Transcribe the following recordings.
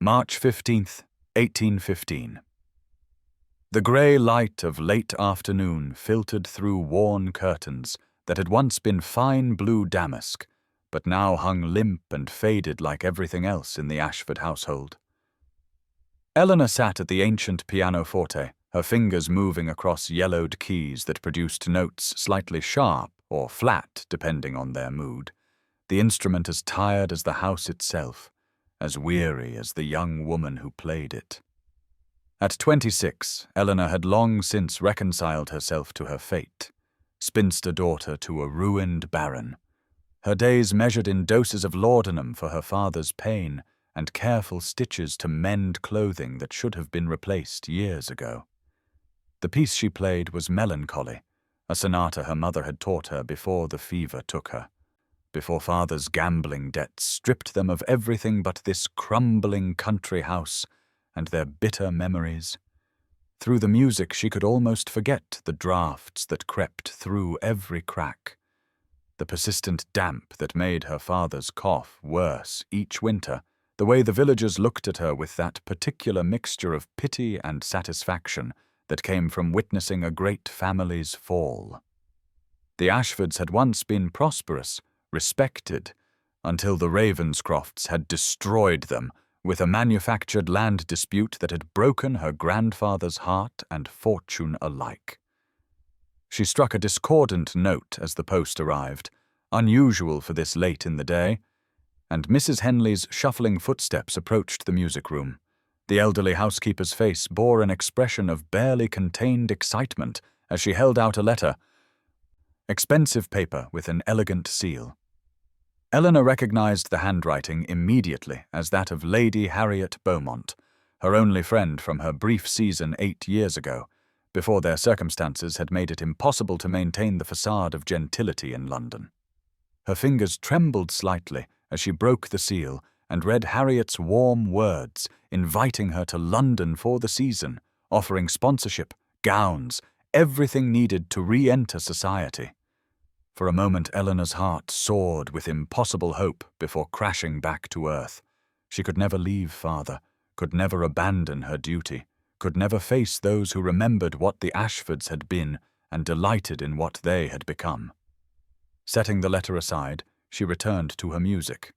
March 15th, 1815. The grey light of late afternoon filtered through worn curtains that had once been fine blue damask, but now hung limp and faded like everything else in the Ashford household. Eleanor sat at the ancient pianoforte, her fingers moving across yellowed keys that produced notes slightly sharp or flat depending on their mood, the instrument as tired as the house itself, as weary as the young woman who played it. At 26, Eleanor had long since reconciled herself to her fate, spinster daughter to a ruined baron, her days measured in doses of laudanum for her father's pain and careful stitches to mend clothing that should have been replaced years ago. The piece she played was melancholy, a sonata her mother had taught her before the fever took her, before father's gambling debts stripped them of everything but this crumbling country house and their bitter memories. Through the music she could almost forget the draughts that crept through every crack, the persistent damp that made her father's cough worse each winter, the way the villagers looked at her with that particular mixture of pity and satisfaction that came from witnessing a great family's fall. The Ashfords had once been prosperous, respected, until the Ravenscrofts had destroyed them with a manufactured land dispute that had broken her grandfather's heart and fortune alike. She struck a discordant note as the post arrived, unusual for this late in the day, and Mrs. Henley's shuffling footsteps approached the music room. The elderly housekeeper's face bore an expression of barely contained excitement as she held out a letter, expensive paper with an elegant seal. Eleanor recognized the handwriting immediately as that of Lady Harriet Beaumont, her only friend from her brief season 8 years ago, before their circumstances had made it impossible to maintain the facade of gentility in London. Her fingers trembled slightly as she broke the seal and read Harriet's warm words, inviting her to London for the season, offering sponsorship, gowns, everything needed to re-enter society. For a moment Eleanor's heart soared with impossible hope before crashing back to earth. She could never leave father, could never abandon her duty, could never face those who remembered what the Ashfords had been and delighted in what they had become. Setting the letter aside, she returned to her music.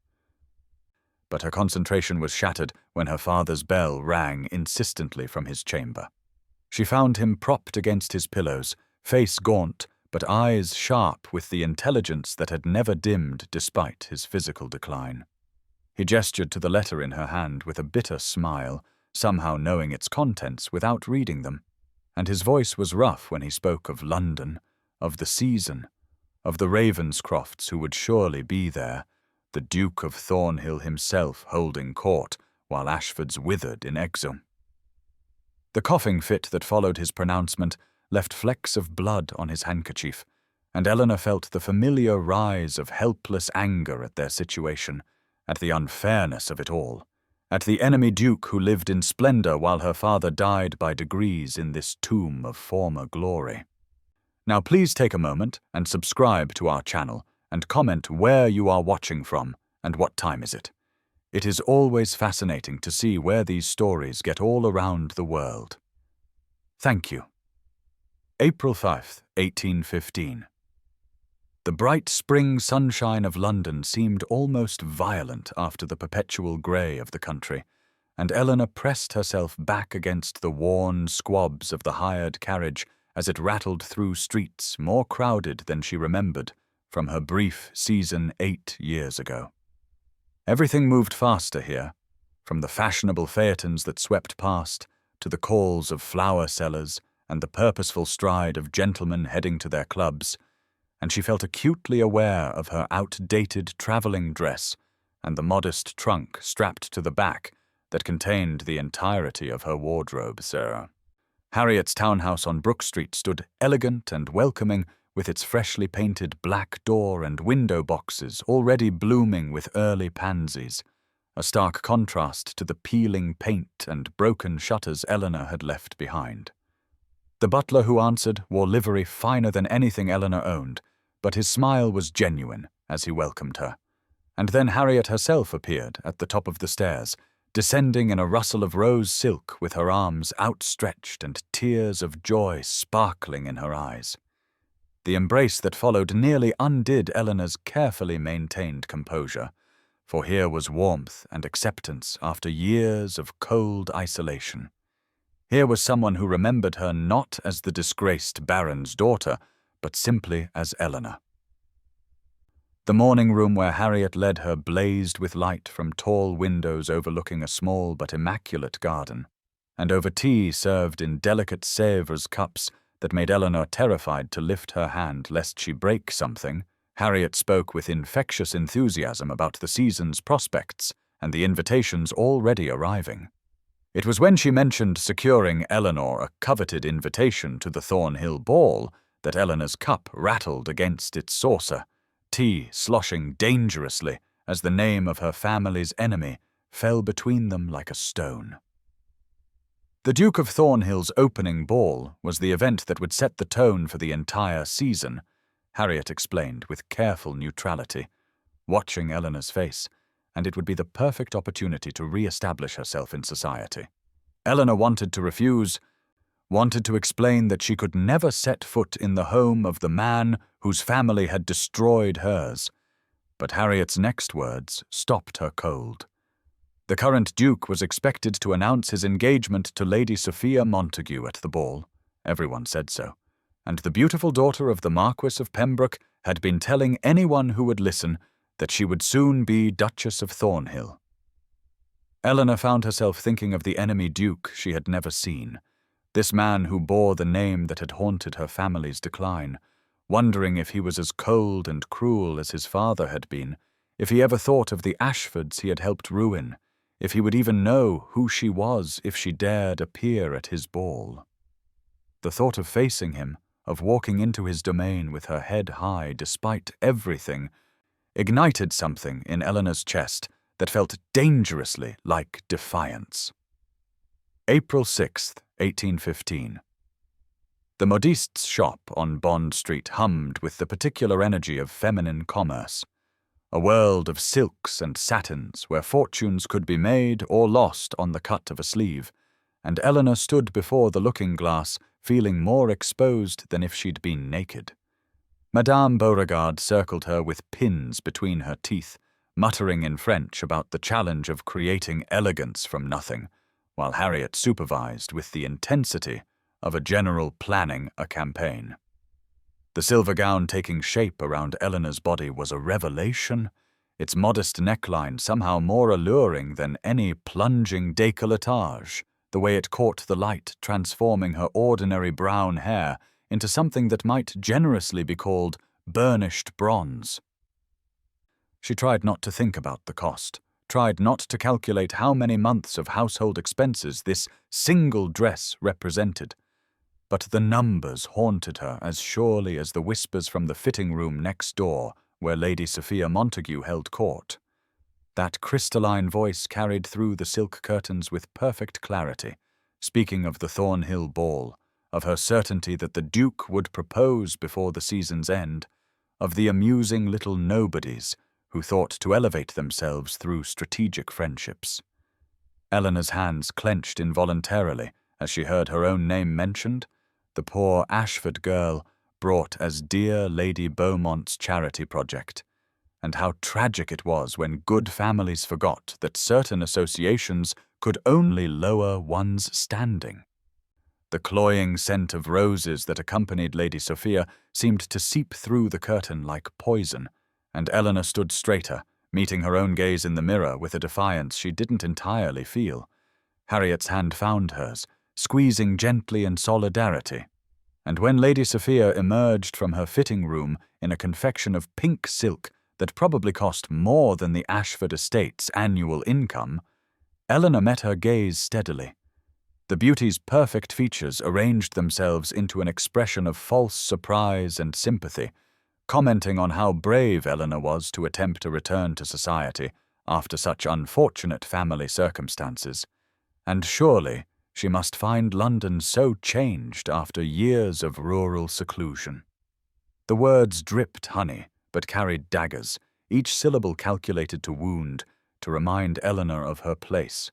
But her concentration was shattered when her father's bell rang insistently from his chamber. She found him propped against his pillows, face gaunt, but eyes sharp with the intelligence that had never dimmed despite his physical decline. He gestured to the letter in her hand with a bitter smile, somehow knowing its contents without reading them, and his voice was rough when he spoke of London, of the season, of the Ravenscrofts who would surely be there, the Duke of Thornhill himself holding court while Ashfords withered in exile. The coughing fit that followed his pronouncement left flecks of blood on his handkerchief, and Eleanor felt the familiar rise of helpless anger at their situation, at the unfairness of it all, at the enemy duke who lived in splendor while her father died by degrees in this tomb of former glory. Now please take a moment and subscribe to our channel and comment where you are watching from and what time is it. It is always fascinating to see where these stories get all around the world. Thank you. April 5th, 1815. The bright spring sunshine of London seemed almost violent after the perpetual grey of the country, and Eleanor pressed herself back against the worn squabs of the hired carriage as it rattled through streets more crowded than she remembered from her brief season 8 years ago. Everything moved faster here, from the fashionable phaetons that swept past to the calls of flower sellers and the purposeful stride of gentlemen heading to their clubs, and she felt acutely aware of her outdated travelling dress and the modest trunk strapped to the back that contained the entirety of her wardrobe, sir. Harriet's townhouse on Brook Street stood elegant and welcoming with its freshly painted black door and window boxes already blooming with early pansies, a stark contrast to the peeling paint and broken shutters Eleanor had left behind. The butler who answered wore livery finer than anything Eleanor owned, but his smile was genuine as he welcomed her. And then Harriet herself appeared at the top of the stairs, descending in a rustle of rose silk with her arms outstretched and tears of joy sparkling in her eyes. The embrace that followed nearly undid Eleanor's carefully maintained composure, for here was warmth and acceptance after years of cold isolation. Here was someone who remembered her not as the disgraced baron's daughter, but simply as Eleanor. The morning room where Harriet led her blazed with light from tall windows overlooking a small but immaculate garden, and over tea served in delicate Sèvres cups that made Eleanor terrified to lift her hand lest she break something. Harriet spoke with infectious enthusiasm about the season's prospects and the invitations already arriving. It was when she mentioned securing Eleanor a coveted invitation to the Thornhill ball that Eleanor's cup rattled against its saucer, tea sloshing dangerously as the name of her family's enemy fell between them like a stone. The Duke of Thornhill's opening ball was the event that would set the tone for the entire season, Harriet explained with careful neutrality, watching Eleanor's face, and it would be the perfect opportunity to re-establish herself in society. Eleanor wanted to refuse, wanted to explain that she could never set foot in the home of the man whose family had destroyed hers, but Harriet's next words stopped her cold. The current Duke was expected to announce his engagement to Lady Sophia Montague at the ball. Everyone said so. And the beautiful daughter of the Marquis of Pembroke had been telling anyone who would listen that she would soon be Duchess of Thornhill. Eleanor found herself thinking of the enemy Duke she had never seen, this man who bore the name that had haunted her family's decline, wondering if he was as cold and cruel as his father had been, if he ever thought of the Ashfords he had helped ruin, if he would even know who she was if she dared appear at his ball. The thought of facing him, of walking into his domain with her head high despite everything, ignited something in Eleanor's chest that felt dangerously like defiance. April 6th, 1815. The modiste's shop on Bond Street hummed with the particular energy of feminine commerce, a world of silks and satins where fortunes could be made or lost on the cut of a sleeve, and Eleanor stood before the looking-glass feeling more exposed than if she'd been naked. Madame Beauregard circled her with pins between her teeth, muttering in French about the challenge of creating elegance from nothing, while Harriet supervised with the intensity of a general planning a campaign. The silver gown taking shape around Eleanor's body was a revelation, its modest neckline somehow more alluring than any plunging décolletage, the way it caught the light transforming her ordinary brown hair into something that might generously be called burnished bronze. She tried not to think about the cost, tried not to calculate how many months of household expenses this single dress represented, but the numbers haunted her as surely as the whispers from the fitting room next door where Lady Sophia Montague held court. That crystalline voice carried through the silk curtains with perfect clarity, speaking of the Thornhill ball, of her certainty that the Duke would propose before the season's end, of the amusing little nobodies who thought to elevate themselves through strategic friendships. Eleanor's hands clenched involuntarily as she heard her own name mentioned, the poor Ashford girl brought as dear Lady Beaumont's charity project, and how tragic it was when good families forgot that certain associations could only lower one's standing. The cloying scent of roses that accompanied Lady Sophia seemed to seep through the curtain like poison, and Eleanor stood straighter, meeting her own gaze in the mirror with a defiance she didn't entirely feel. Harriet's hand found hers, squeezing gently in solidarity, and when Lady Sophia emerged from her fitting room in a confection of pink silk that probably cost more than the Ashford estate's annual income, Eleanor met her gaze steadily. The beauty's perfect features arranged themselves into an expression of false surprise and sympathy, commenting on how brave Eleanor was to attempt a return to society after such unfortunate family circumstances, and surely she must find London so changed after years of rural seclusion. The words dripped honey, but carried daggers, each syllable calculated to wound, to remind Eleanor of her place,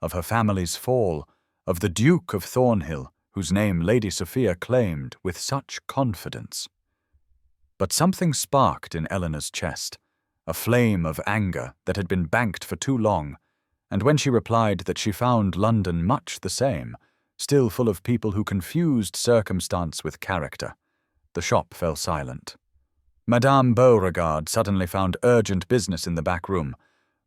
of her family's fall, of the Duke of Thornhill, whose name Lady Sophia claimed with such confidence. But something sparked in Eleanor's chest, a flame of anger that had been banked for too long, and when she replied that she found London much the same, still full of people who confused circumstance with character, the shop fell silent. Madame Beauregard suddenly found urgent business in the back room,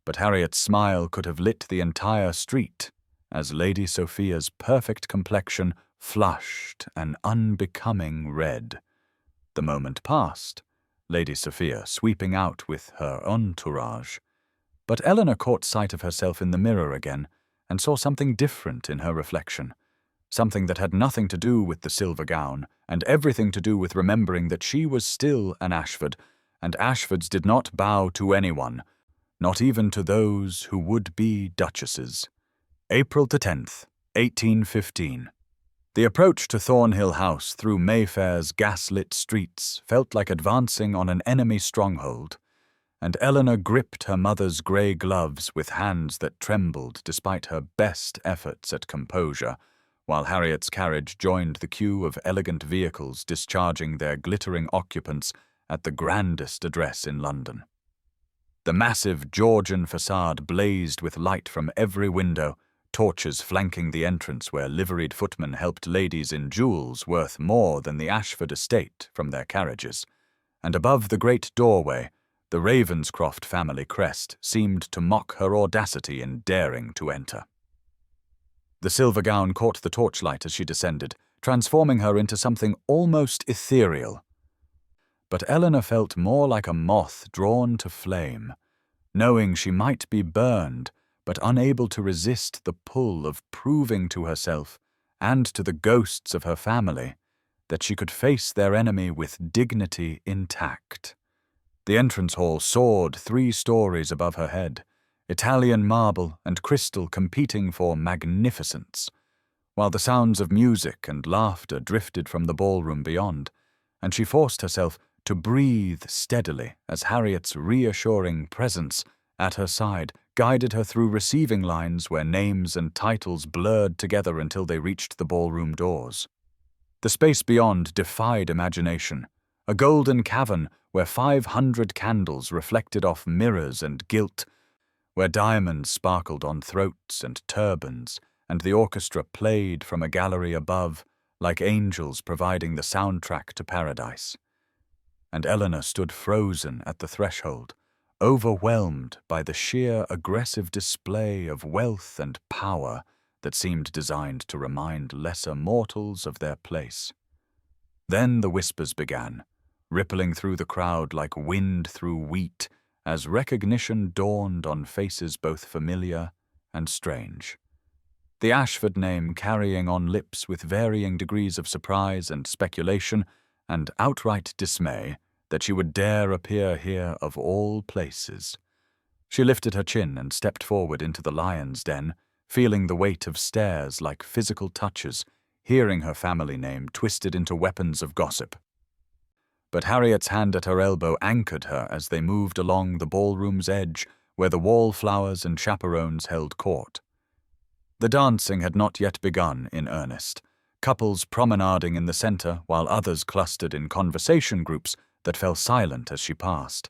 but Harriet's smile could have lit the entire street, as Lady Sophia's perfect complexion flushed an unbecoming red. The moment passed, Lady Sophia sweeping out with her entourage. But Eleanor caught sight of herself in the mirror again and saw something different in her reflection, something that had nothing to do with the silver gown and everything to do with remembering that she was still an Ashford, and Ashfords did not bow to anyone, not even to those who would be duchesses. April 10th, 1815. The approach to Thornhill House through Mayfair's gas-lit streets felt like advancing on an enemy stronghold, and Eleanor gripped her mother's grey gloves with hands that trembled despite her best efforts at composure, while Harriet's carriage joined the queue of elegant vehicles discharging their glittering occupants at the grandest address in London. The massive Georgian facade blazed with light from every window, torches flanking the entrance where liveried footmen helped ladies in jewels worth more than the Ashford estate from their carriages, and above the great doorway, the Ravenscroft family crest seemed to mock her audacity in daring to enter. The silver gown caught the torchlight as she descended, transforming her into something almost ethereal. But Eleanor felt more like a moth drawn to flame, knowing she might be burned, but unable to resist the pull of proving to herself and to the ghosts of her family that she could face their enemy with dignity intact. The entrance hall soared 3 stories above her head, Italian marble and crystal competing for magnificence, while the sounds of music and laughter drifted from the ballroom beyond, and she forced herself to breathe steadily as Harriet's reassuring presence at her side guided her through receiving lines where names and titles blurred together until they reached the ballroom doors. The space beyond defied imagination, a golden cavern where 500 candles reflected off mirrors and gilt, where diamonds sparkled on throats and turbans, and the orchestra played from a gallery above, like angels providing the soundtrack to paradise. And Eleanor stood frozen at the threshold, overwhelmed by the sheer aggressive display of wealth and power that seemed designed to remind lesser mortals of their place. Then the whispers began, rippling through the crowd like wind through wheat, as recognition dawned on faces both familiar and strange. The Ashford name carrying on lips with varying degrees of surprise and speculation and outright dismay that she would dare appear here of all places. She lifted her chin and stepped forward into the lion's den, feeling the weight of stares like physical touches, hearing her family name twisted into weapons of gossip. But Harriet's hand at her elbow anchored her as they moved along the ballroom's edge, where the wallflowers and chaperones held court. The dancing had not yet begun in earnest, couples promenading in the center while others clustered in conversation groups that fell silent as she passed,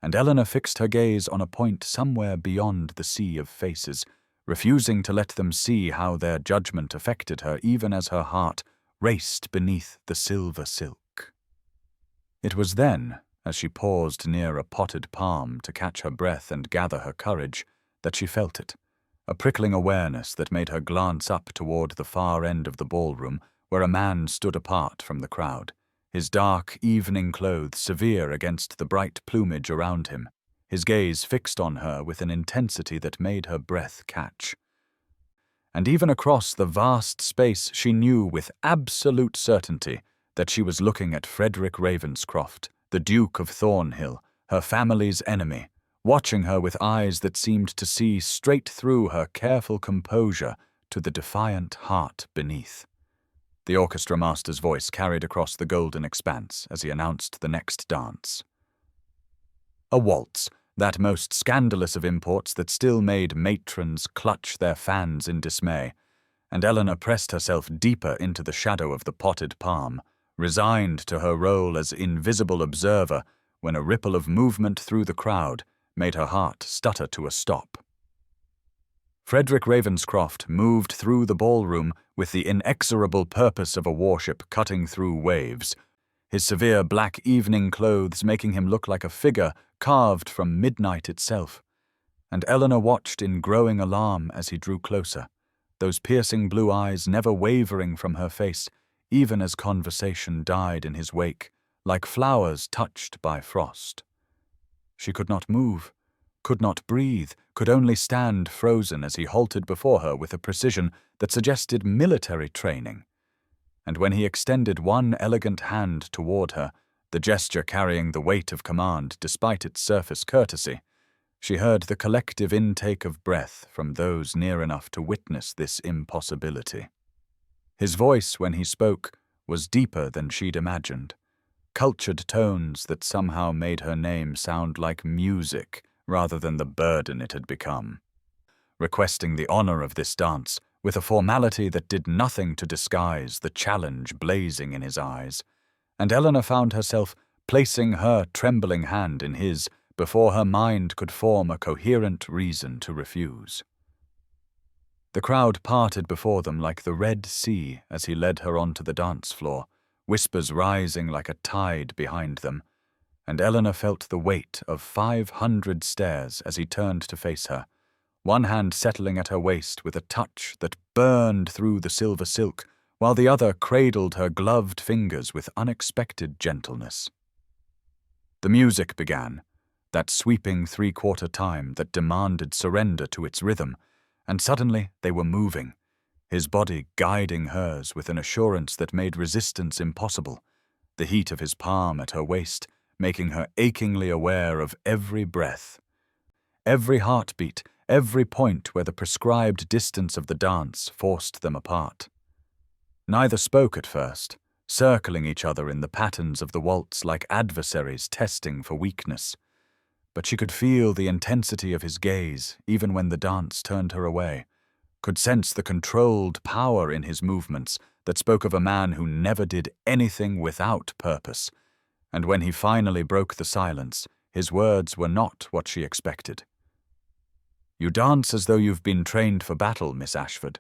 and Eleanor fixed her gaze on a point somewhere beyond the sea of faces, refusing to let them see how their judgment affected her even as her heart raced beneath the silver silk. It was then, as she paused near a potted palm to catch her breath and gather her courage, that she felt it, a prickling awareness that made her glance up toward the far end of the ballroom where a man stood apart from the crowd, his dark evening clothes severe against the bright plumage around him, his gaze fixed on her with an intensity that made her breath catch. And even across the vast space she knew with absolute certainty that she was looking at Frederick Ravenscroft, the Duke of Thornhill, her family's enemy, watching her with eyes that seemed to see straight through her careful composure to the defiant heart beneath. The orchestra master's voice carried across the golden expanse as he announced the next dance. A waltz, that most scandalous of imports that still made matrons clutch their fans in dismay, and Eleanor pressed herself deeper into the shadow of the potted palm, resigned to her role as invisible observer when a ripple of movement through the crowd made her heart stutter to a stop. Frederick Ravenscroft moved through the ballroom with the inexorable purpose of a warship cutting through waves, his severe black evening clothes making him look like a figure carved from midnight itself. And Eleanor watched in growing alarm as he drew closer, those piercing blue eyes never wavering from her face, even as conversation died in his wake, like flowers touched by frost. She could not move, could not breathe, could only stand frozen as he halted before her with a precision that suggested military training. And when he extended one elegant hand toward her, the gesture carrying the weight of command despite its surface courtesy, she heard the collective intake of breath from those near enough to witness this impossibility. His voice, when he spoke, was deeper than she'd imagined, cultured tones that somehow made her name sound like music rather than the burden it had become, requesting the honor of this dance with a formality that did nothing to disguise the challenge blazing in his eyes, and Eleanor found herself placing her trembling hand in his before her mind could form a coherent reason to refuse. The crowd parted before them like the Red Sea as he led her onto the dance floor, whispers rising like a tide behind them, and Eleanor felt the weight of 500 stares as he turned to face her, one hand settling at her waist with a touch that burned through the silver silk, while the other cradled her gloved fingers with unexpected gentleness. The music began, that sweeping three-quarter time that demanded surrender to its rhythm, and suddenly they were moving, his body guiding hers with an assurance that made resistance impossible, the heat of his palm at her waist making her achingly aware of every breath, every heartbeat, every point where the prescribed distance of the dance forced them apart. Neither spoke at first, circling each other in the patterns of the waltz like adversaries testing for weakness, but she could feel the intensity of his gaze even when the dance turned her away, could sense the controlled power in his movements that spoke of a man who never did anything without purpose, and when he finally broke the silence, his words were not what she expected. "You dance as though you've been trained for battle, Miss Ashford,"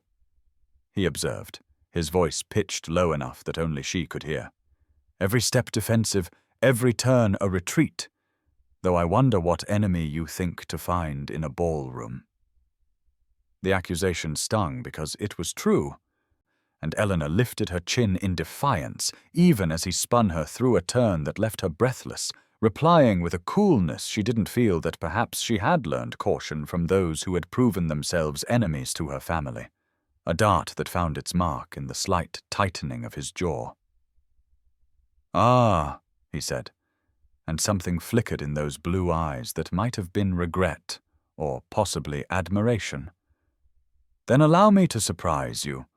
he observed, his voice pitched low enough that only she could hear. "Every step defensive, every turn a retreat, though I wonder what enemy you think to find in a ballroom." The accusation stung because it was true, and Eleanor lifted her chin in defiance even as he spun her through a turn that left her breathless, replying with a coolness she didn't feel that perhaps she had learned caution from those who had proven themselves enemies to her family, a dart that found its mark in the slight tightening of his jaw. "Ah," he said, and something flickered in those blue eyes that might have been regret or possibly admiration. "Then allow me to surprise you,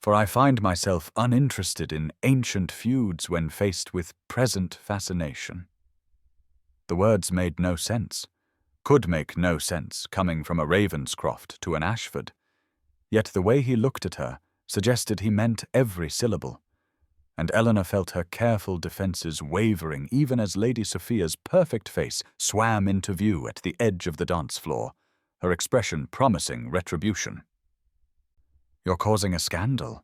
for I find myself uninterested in ancient feuds when faced with present fascination." The words made no sense, could make no sense coming from a Ravenscroft to an Ashford, yet the way he looked at her suggested he meant every syllable, and Eleanor felt her careful defenses wavering even as Lady Sophia's perfect face swam into view at the edge of the dance floor, her expression promising retribution. "You're causing a scandal,"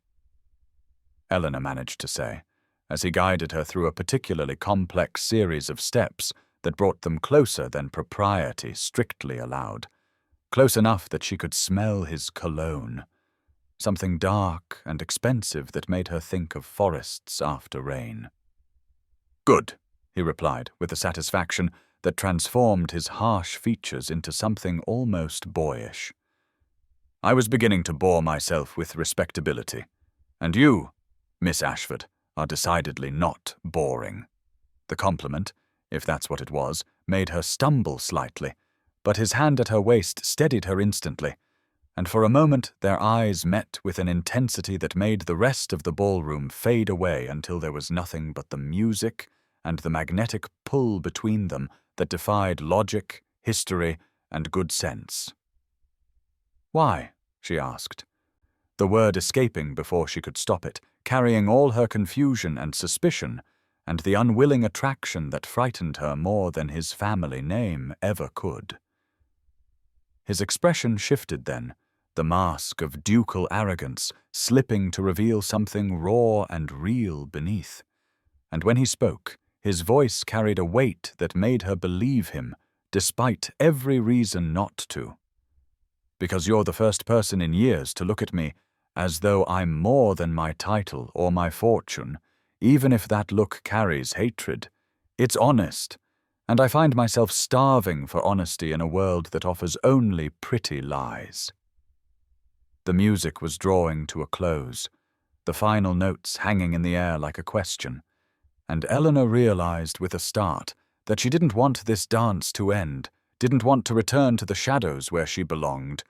Eleanor managed to say, as he guided her through a particularly complex series of steps that brought them closer than propriety strictly allowed, close enough that she could smell his cologne, something dark and expensive that made her think of forests after rain. "Good," he replied with a satisfaction that transformed his harsh features into something almost boyish. "I was beginning to bore myself with respectability, and you, Miss Ashford, are decidedly not boring." The compliment, if that's what it was, made her stumble slightly, but his hand at her waist steadied her instantly, and for a moment their eyes met with an intensity that made the rest of the ballroom fade away until there was nothing but the music and the magnetic pull between them that defied logic, history, and good sense. "Why?" she asked, the word escaping before she could stop it, carrying all her confusion and suspicion, and the unwilling attraction that frightened her more than his family name ever could. His expression shifted then, the mask of ducal arrogance slipping to reveal something raw and real beneath. And when he spoke, his voice carried a weight that made her believe him, despite every reason not to. "Because you're the first person in years to look at me as though I'm more than my title or my fortune, even if that look carries hatred. It's honest, and I find myself starving for honesty in a world that offers only pretty lies." The music was drawing to a close, the final notes hanging in the air like a question, and Eleanor realized with a start that she didn't want this dance to end, didn't want to return to the shadows where she belonged,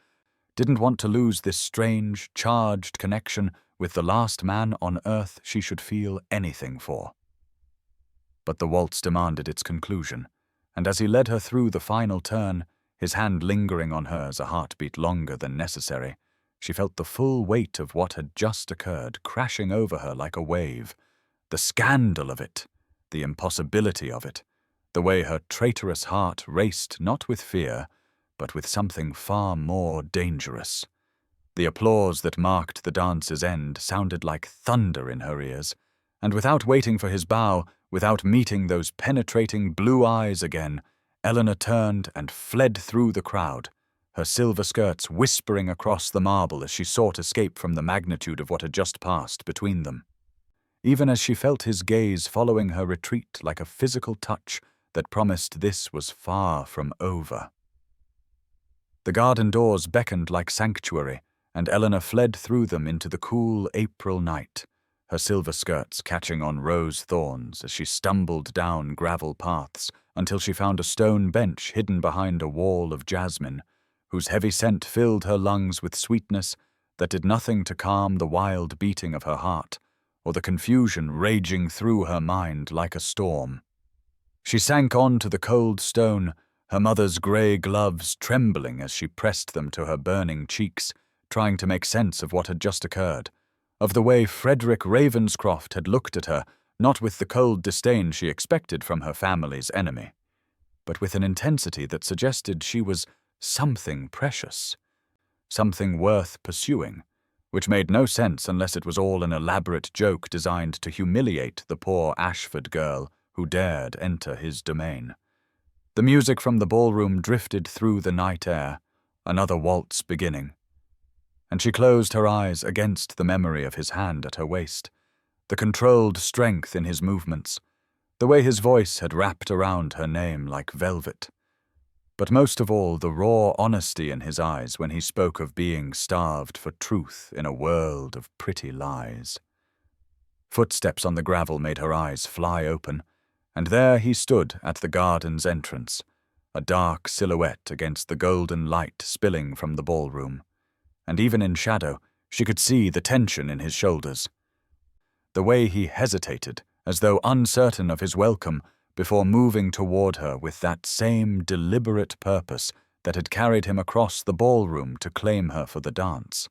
didn't want to lose this strange, charged connection with the last man on earth she should feel anything for. But the waltz demanded its conclusion, and as he led her through the final turn, his hand lingering on hers a heartbeat longer than necessary, she felt the full weight of what had just occurred crashing over her like a wave. The scandal of it, the impossibility of it, the way her traitorous heart raced not with fear, but with something far more dangerous. The applause that marked the dance's end sounded like thunder in her ears, and without waiting for his bow, without meeting those penetrating blue eyes again, Eleanor turned and fled through the crowd, her silver skirts whispering across the marble as she sought escape from the magnitude of what had just passed between them. Even as she felt his gaze following her retreat like a physical touch that promised this was far from over. The garden doors beckoned like sanctuary, and Eleanor fled through them into the cool April night, her silver skirts catching on rose thorns as she stumbled down gravel paths until she found a stone bench hidden behind a wall of jasmine, whose heavy scent filled her lungs with sweetness that did nothing to calm the wild beating of her heart, or the confusion raging through her mind like a storm. She sank on to the cold stone, her mother's grey gloves trembling as she pressed them to her burning cheeks, trying to make sense of what had just occurred, of the way Frederick Ravenscroft had looked at her, not with the cold disdain she expected from her family's enemy, but with an intensity that suggested she was something precious, something worth pursuing, which made no sense unless it was all an elaborate joke designed to humiliate the poor Ashford girl who dared enter his domain. The music from the ballroom drifted through the night air, another waltz beginning, and she closed her eyes against the memory of his hand at her waist, the controlled strength in his movements, the way his voice had wrapped around her name like velvet, but most of all the raw honesty in his eyes when he spoke of being starved for truth in a world of pretty lies. Footsteps on the gravel made her eyes fly open, and there he stood at the garden's entrance, a dark silhouette against the golden light spilling from the ballroom, and even in shadow she could see the tension in his shoulders. The way he hesitated, as though uncertain of his welcome, before moving toward her with that same deliberate purpose that had carried him across the ballroom to claim her for the dance.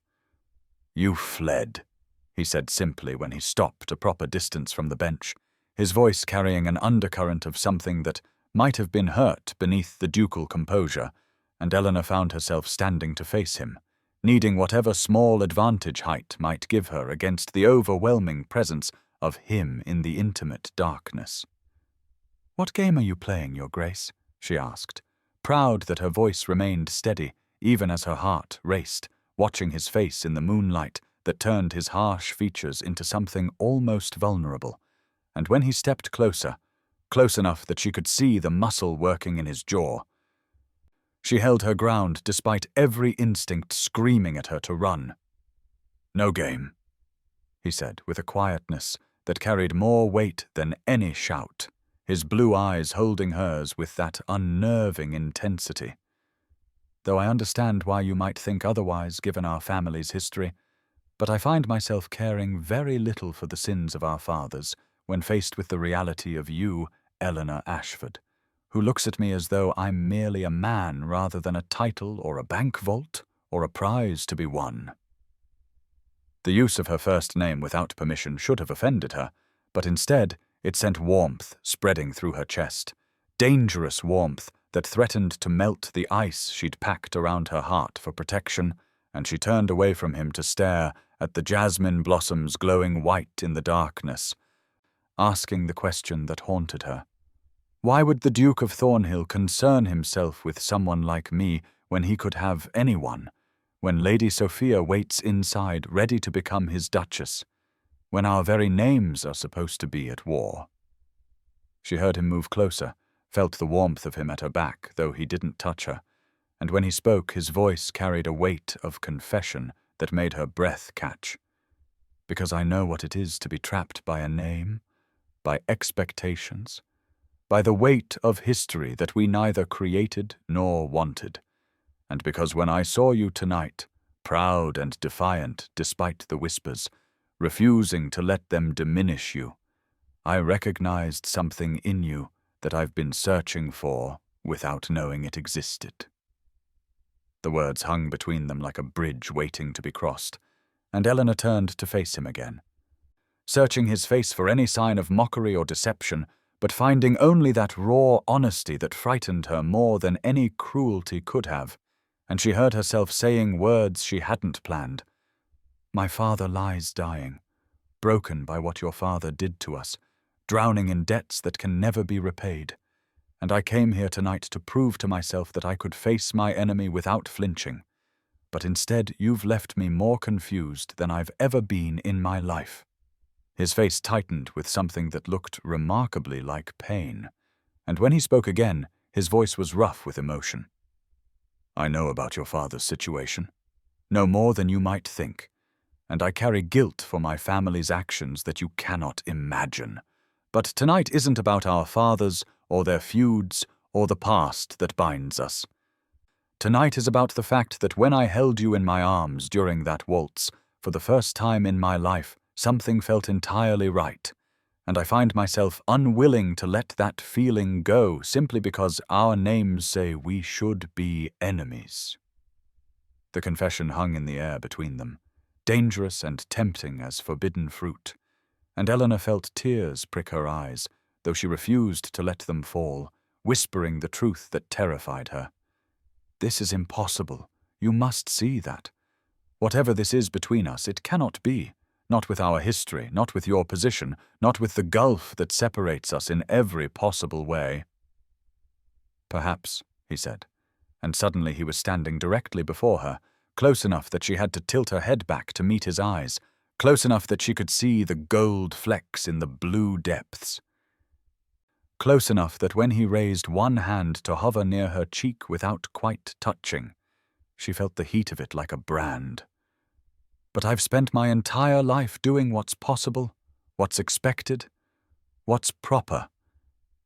"You fled," he said simply when he stopped a proper distance from the bench, his voice carrying an undercurrent of something that might have been hurt beneath the ducal composure, and Eleanor found herself standing to face him, needing whatever small advantage height might give her against the overwhelming presence of him in the intimate darkness. "What game are you playing, Your Grace?" she asked, proud that her voice remained steady, even as her heart raced, watching his face in the moonlight that turned his harsh features into something almost vulnerable, and when he stepped closer, close enough that she could see the muscle working in his jaw, she held her ground despite every instinct screaming at her to run. "No game," he said with a quietness that carried more weight than any shout, his blue eyes holding hers with that unnerving intensity. "Though I understand why you might think otherwise given our family's history, but I find myself caring very little for the sins of our fathers when faced with the reality of you, Eleanor Ashford, who looks at me as though I'm merely a man rather than a title or a bank vault or a prize to be won. The use of her first name without permission should have offended her, but instead it sent warmth spreading through her chest, dangerous warmth that threatened to melt the ice she'd packed around her heart for protection, and she turned away from him to stare at the jasmine blossoms glowing white in the darkness, asking the question that haunted her. Why would the Duke of Thornhill concern himself with someone like me when he could have anyone, when Lady Sophia waits inside ready to become his Duchess, when our very names are supposed to be at war? She heard him move closer, felt the warmth of him at her back, though he didn't touch her, and when he spoke his voice carried a weight of confession that made her breath catch. Because I know what it is to be trapped by a name, by expectations, by the weight of history that we neither created nor wanted, and because when I saw you tonight, proud and defiant despite the whispers, refusing to let them diminish you, I recognized something in you that I've been searching for without knowing it existed. The words hung between them like a bridge waiting to be crossed, and Eleanor turned to face him again, searching his face for any sign of mockery or deception, but finding only that raw honesty that frightened her more than any cruelty could have, and she heard herself saying words she hadn't planned. My father lies dying, broken by what your father did to us, drowning in debts that can never be repaid, and I came here tonight to prove to myself that I could face my enemy without flinching, but instead you've left me more confused than I've ever been in my life. His face tightened with something that looked remarkably like pain, and when he spoke again, his voice was rough with emotion. I know about your father's situation, no more than you might think, and I carry guilt for my family's actions that you cannot imagine. But tonight isn't about our fathers or their feuds or the past that binds us. Tonight is about the fact that when I held you in my arms during that waltz, for the first time in my life, something felt entirely right, and I find myself unwilling to let that feeling go simply because our names say we should be enemies. The confession hung in the air between them, dangerous and tempting as forbidden fruit, and Eleanor felt tears prick her eyes, though she refused to let them fall, whispering the truth that terrified her. This is impossible. You must see that. Whatever this is between us, it cannot be. Not with our history, not with your position, not with the gulf that separates us in every possible way. Perhaps, he said, and suddenly he was standing directly before her, close enough that she had to tilt her head back to meet his eyes, close enough that she could see the gold flecks in the blue depths. Close enough that when he raised one hand to hover near her cheek without quite touching, she felt the heat of it like a brand. But I've spent my entire life doing what's possible, what's expected, what's proper,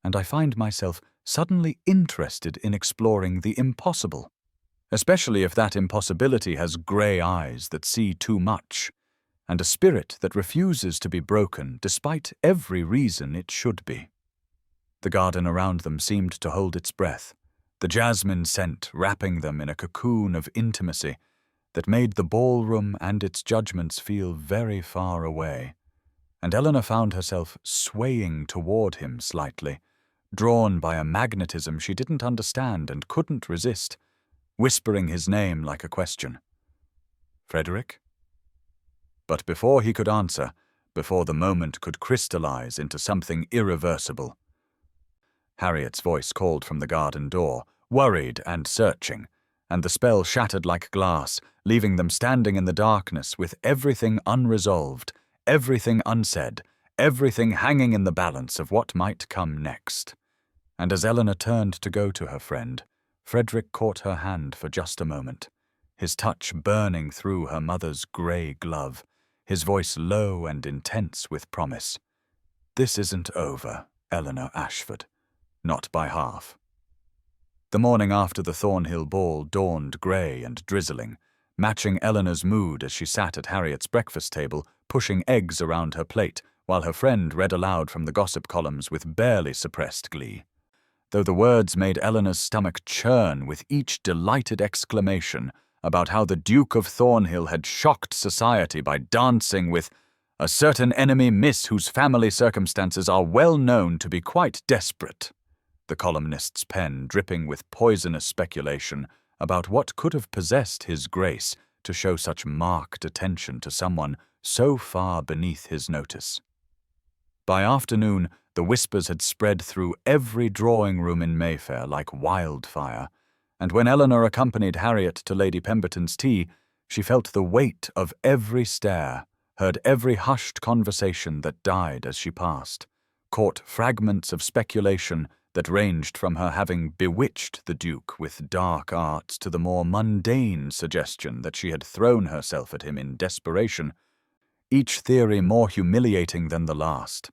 and I find myself suddenly interested in exploring the impossible, especially if that impossibility has grey eyes that see too much, and a spirit that refuses to be broken despite every reason it should be. The garden around them seemed to hold its breath, the jasmine scent wrapping them in a cocoon of intimacy that made the ballroom and its judgments feel very far away, and Eleanor found herself swaying toward him slightly, drawn by a magnetism she didn't understand and couldn't resist, whispering his name like a question. Frederick? But before he could answer, before the moment could crystallize into something irreversible, Harriet's voice called from the garden door, worried and searching, and the spell shattered like glass, leaving them standing in the darkness with everything unresolved, everything unsaid, everything hanging in the balance of what might come next. And as Eleanor turned to go to her friend, Frederick caught her hand for just a moment, his touch burning through her mother's grey glove, his voice low and intense with promise. This isn't over, Eleanor Ashford. Not by half. The morning after the Thornhill ball dawned grey and drizzling, matching Eleanor's mood as she sat at Harriet's breakfast table, pushing eggs around her plate, while her friend read aloud from the gossip columns with barely suppressed glee. though the words made Eleanor's stomach churn with each delighted exclamation about how the Duke of Thornhill had shocked society by dancing with a certain enemy miss whose family circumstances are well known to be quite desperate, the columnist's pen dripping with poisonous speculation about what could have possessed his grace to show such marked attention to someone so far beneath his notice. By afternoon, the whispers had spread through every drawing-room in Mayfair like wildfire, and when Eleanor accompanied Harriet to Lady Pemberton's tea, she felt the weight of every stare, heard every hushed conversation that died as she passed, caught fragments of speculation that ranged from her having bewitched the Duke with dark arts to the more mundane suggestion that she had thrown herself at him in desperation, each theory more humiliating than the last.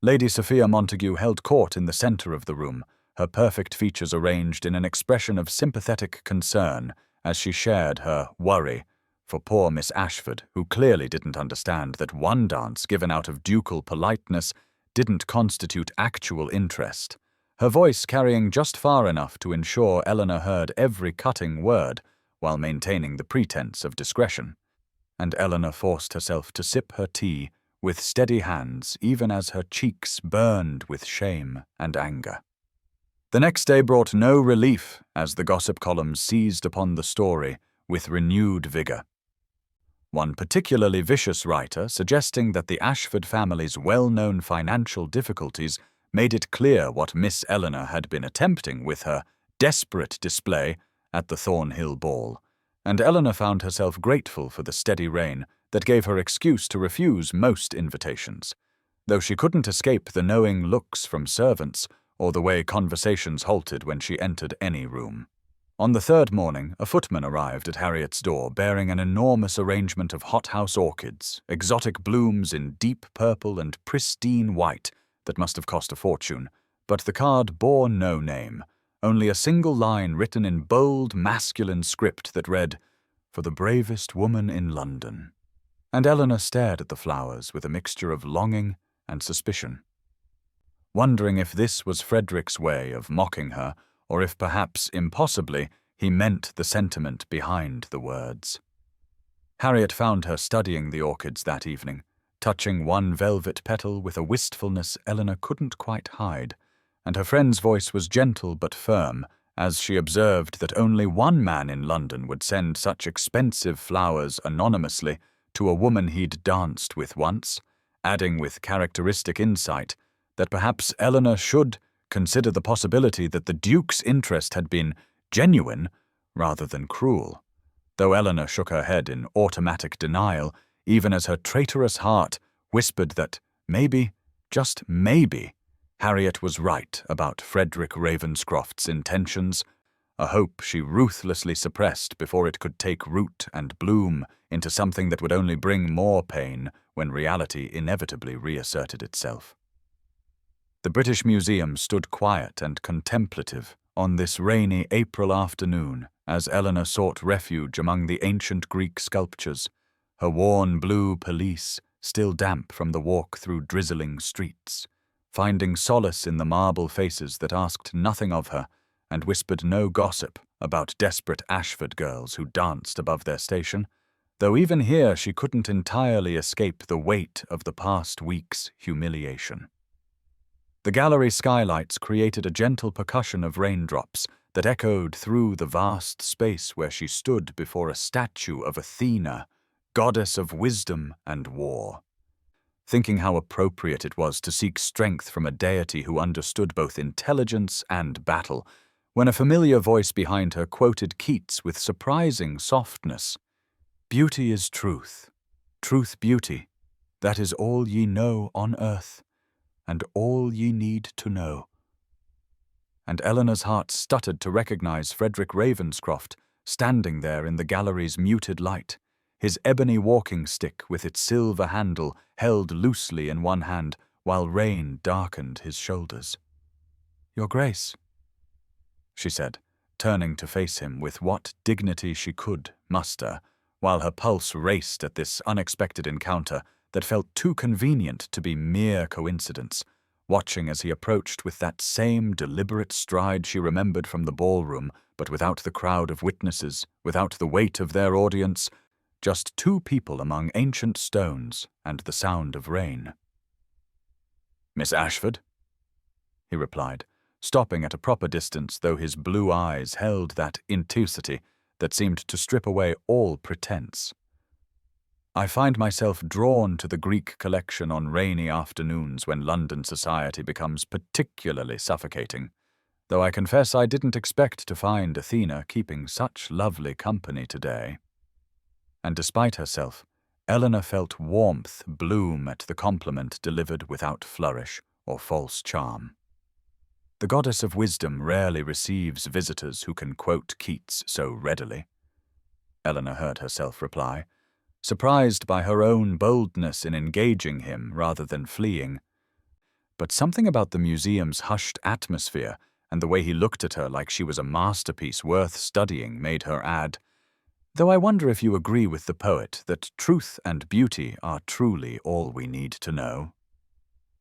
Lady Sophia Montague held court in the centre of the room, her perfect features arranged in an expression of sympathetic concern as she shared her worry for poor Miss Ashford, who clearly didn't understand that one dance given out of ducal politeness didn't constitute actual interest, her voice carrying just far enough to ensure Eleanor heard every cutting word while maintaining the pretense of discretion, and Eleanor forced herself to sip her tea with steady hands even as her cheeks burned with shame and anger. The next day brought no relief as the gossip columns seized upon the story with renewed vigour. One particularly vicious writer suggesting that the Ashford family's well-known financial difficulties made it clear what Miss Eleanor had been attempting with her desperate display at the Thornhill ball, and Eleanor found herself grateful for the steady rain that gave her excuse to refuse most invitations, though she couldn't escape the knowing looks from servants or the way conversations halted when she entered any room. On the third morning, a footman arrived at Harriet's door bearing an enormous arrangement of hothouse orchids, exotic blooms in deep purple and pristine white that must have cost a fortune, but the card bore no name, only a single line written in bold masculine script that read, "For the bravest woman in London." And Eleanor stared at the flowers with a mixture of longing and suspicion, wondering if this was Frederick's way of mocking her, or if perhaps, impossibly, he meant the sentiment behind the words. Harriet found her studying the orchids that evening, touching one velvet petal with a wistfulness Eleanor couldn't quite hide, and her friend's voice was gentle but firm as she observed that only one man in London would send such expensive flowers anonymously to a woman he'd danced with once, adding with characteristic insight that perhaps Eleanor should consider the possibility that the Duke's interest had been genuine rather than cruel, though Eleanor shook her head in automatic denial, even as her traitorous heart whispered that maybe, just maybe, Harriet was right about Frederick Ravenscroft's intentions, a hope she ruthlessly suppressed before it could take root and bloom into something that would only bring more pain when reality inevitably reasserted itself. The British Museum stood quiet and contemplative on this rainy April afternoon as Eleanor sought refuge among the ancient Greek sculptures, her worn blue pelisse still damp from the walk through drizzling streets, finding solace in the marble faces that asked nothing of her and whispered no gossip about desperate Ashford girls who danced above their station, though even here she couldn't entirely escape the weight of the past week's humiliation. The gallery skylights created a gentle percussion of raindrops that echoed through the vast space where she stood before a statue of Athena, goddess of wisdom and war, thinking how appropriate it was to seek strength from a deity who understood both intelligence and battle, when a familiar voice behind her quoted Keats with surprising softness. "Beauty is truth, truth beauty, that is all ye know on earth, and all ye need to know." And Eleanor's heart stuttered to recognize Frederick Ravenscroft standing there in the gallery's muted light, his ebony walking stick with its silver handle held loosely in one hand while rain darkened his shoulders. "Your Grace," she said, turning to face him with what dignity she could muster, while her pulse raced at this unexpected encounter that felt too convenient to be mere coincidence, watching as he approached with that same deliberate stride she remembered from the ballroom, but without the crowd of witnesses, without the weight of their audience, just two people among ancient stones and the sound of rain. "Miss Ashford?" he replied, stopping at a proper distance, though his blue eyes held that intensity that seemed to strip away all pretense. I find myself drawn to the Greek collection on rainy afternoons when London society becomes particularly suffocating, though I confess I didn't expect to find Athena keeping such lovely company today. And despite herself, Eleanor felt warmth bloom at the compliment delivered without flourish or false charm. The goddess of wisdom rarely receives visitors who can quote Keats so readily, Eleanor heard herself reply, surprised by her own boldness in engaging him rather than fleeing. But something about the museum's hushed atmosphere and the way he looked at her like she was a masterpiece worth studying made her add, "Though I wonder if you agree with the poet that truth and beauty are truly all we need to know."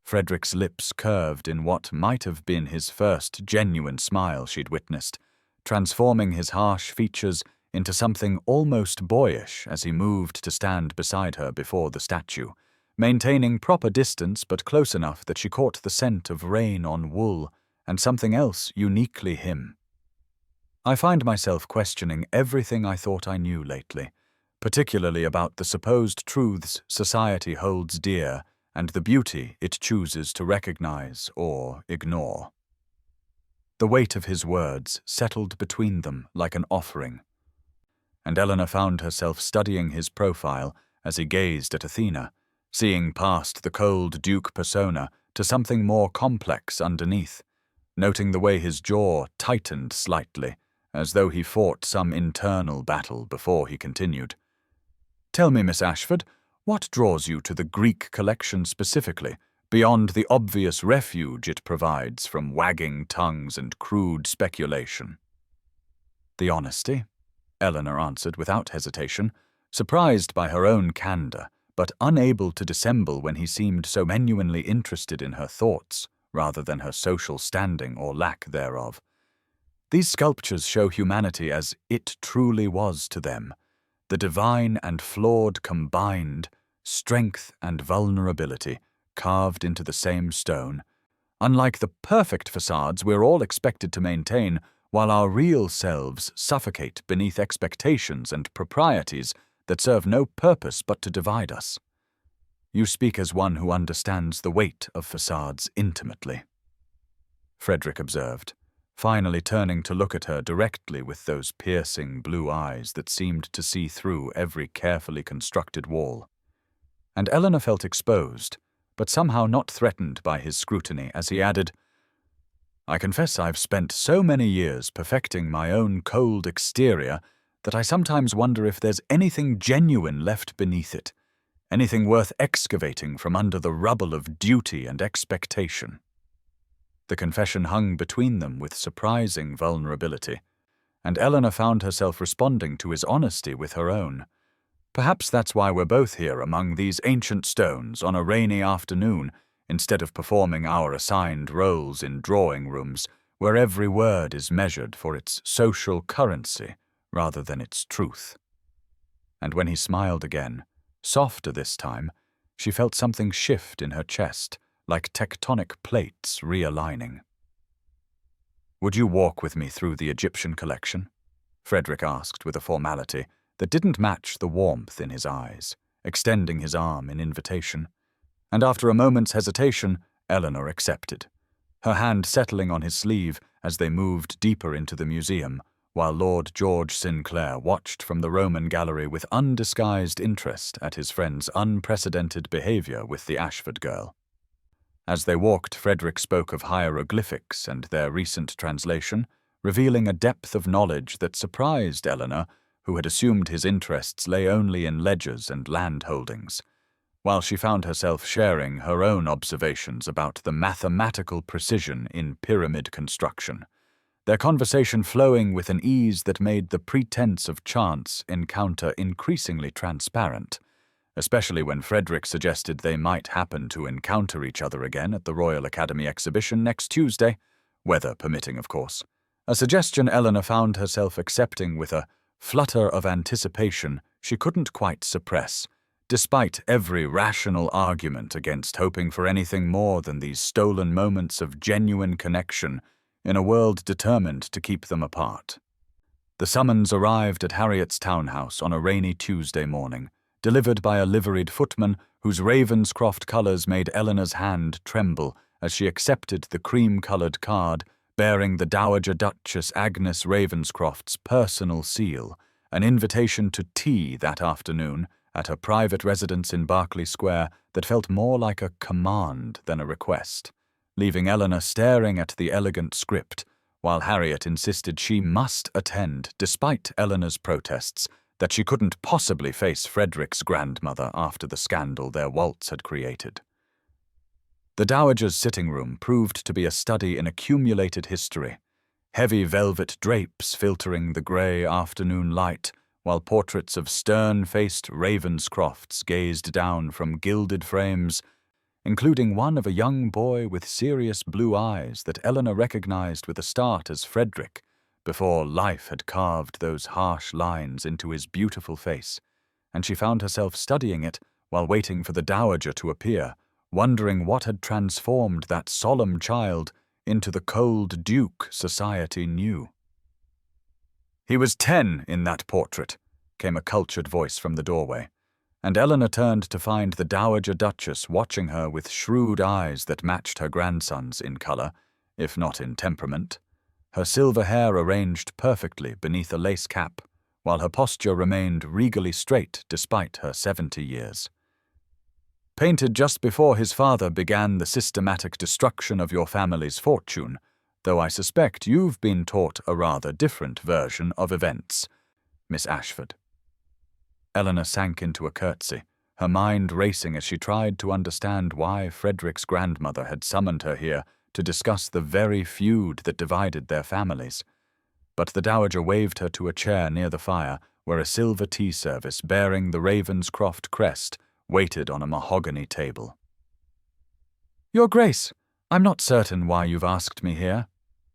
Frederick's lips curved in what might have been his first genuine smile she'd witnessed, transforming his harsh features into something almost boyish as he moved to stand beside her before the statue, maintaining proper distance but close enough that she caught the scent of rain on wool and something else uniquely him. I find myself questioning everything I thought I knew lately, particularly about the supposed truths society holds dear and the beauty it chooses to recognize or ignore. The weight of his words settled between them like an offering, and Eleanor found herself studying his profile as he gazed at Athena, seeing past the cold Duke persona to something more complex underneath, noting the way his jaw tightened slightly, as though he fought some internal battle before he continued. "Tell me, Miss Ashford, what draws you to the Greek collection specifically, beyond the obvious refuge it provides from wagging tongues and crude speculation?" "The honesty," Eleanor answered without hesitation, surprised by her own candor, but unable to dissemble when he seemed so genuinely interested in her thoughts, rather than her social standing or lack thereof. "These sculptures show humanity as it truly was to them, the divine and flawed combined, strength and vulnerability, carved into the same stone, unlike the perfect facades we're all expected to maintain, while our real selves suffocate beneath expectations and proprieties that serve no purpose but to divide us. You speak as one who understands the weight of facades intimately," Frederick observed, finally turning to look at her directly with those piercing blue eyes that seemed to see through every carefully constructed wall. And Eleanor felt exposed, but somehow not threatened by his scrutiny, as he added, "I confess I've spent so many years perfecting my own cold exterior that I sometimes wonder if there's anything genuine left beneath it, anything worth excavating from under the rubble of duty and expectation." The confession hung between them with surprising vulnerability, and Eleanor found herself responding to his honesty with her own. Perhaps that's why we're both here among these ancient stones on a rainy afternoon, instead of performing our assigned roles in drawing rooms, where every word is measured for its social currency rather than its truth. And when he smiled again, softer this time, she felt something shift in her chest, like tectonic plates realigning. "Would you walk with me through the Egyptian collection?" Frederick asked with a formality that didn't match the warmth in his eyes, extending his arm in invitation. And after a moment's hesitation, Eleanor accepted, her hand settling on his sleeve as they moved deeper into the museum, while Lord George Sinclair watched from the Roman gallery with undisguised interest at his friend's unprecedented behavior with the Ashford girl. As they walked, Frederick spoke of hieroglyphics and their recent translation, revealing a depth of knowledge that surprised Eleanor, who had assumed his interests lay only in ledgers and land holdings, while she found herself sharing her own observations about the mathematical precision in pyramid construction, their conversation flowing with an ease that made the pretense of chance encounter increasingly transparent, especially when Frederick suggested they might happen to encounter each other again at the Royal Academy exhibition next Tuesday, weather permitting, of course, a suggestion Eleanor found herself accepting with a flutter of anticipation she couldn't quite suppress, despite every rational argument against hoping for anything more than these stolen moments of genuine connection in a world determined to keep them apart. The summons arrived at Harriet's townhouse on a rainy Tuesday morning, delivered by a liveried footman whose Ravenscroft colours made Eleanor's hand tremble as she accepted the cream-coloured card bearing the Dowager Duchess Agnes Ravenscroft's personal seal, an invitation to tea that afternoon at her private residence in Berkeley Square that felt more like a command than a request, leaving Eleanor staring at the elegant script, while Harriet insisted she must attend despite Eleanor's protests that she couldn't possibly face Frederick's grandmother after the scandal their waltz had created. The Dowager's sitting room proved to be a study in accumulated history, heavy velvet drapes filtering the grey afternoon light, while portraits of stern-faced Ravenscrofts gazed down from gilded frames, including one of a young boy with serious blue eyes that Eleanor recognized with a start as Frederick, before life had carved those harsh lines into his beautiful face, and she found herself studying it while waiting for the Dowager to appear, wondering what had transformed that solemn child into the cold Duke society knew. "He was 10 in that portrait," came a cultured voice from the doorway, and Eleanor turned to find the Dowager Duchess watching her with shrewd eyes that matched her grandson's in colour, if not in temperament, her silver hair arranged perfectly beneath a lace cap, while her posture remained regally straight despite her 70 years. "Painted just before his father began the systematic destruction of your family's fortune, though I suspect you've been taught a rather different version of events, Miss Ashford." Eleanor sank into a curtsy, her mind racing as she tried to understand why Frederick's grandmother had summoned her here to discuss the very feud that divided their families. But the Dowager waved her to a chair near the fire, where a silver tea service bearing the Ravenscroft crest waited on a mahogany table. "Your Grace, I'm not certain why you've asked me here,"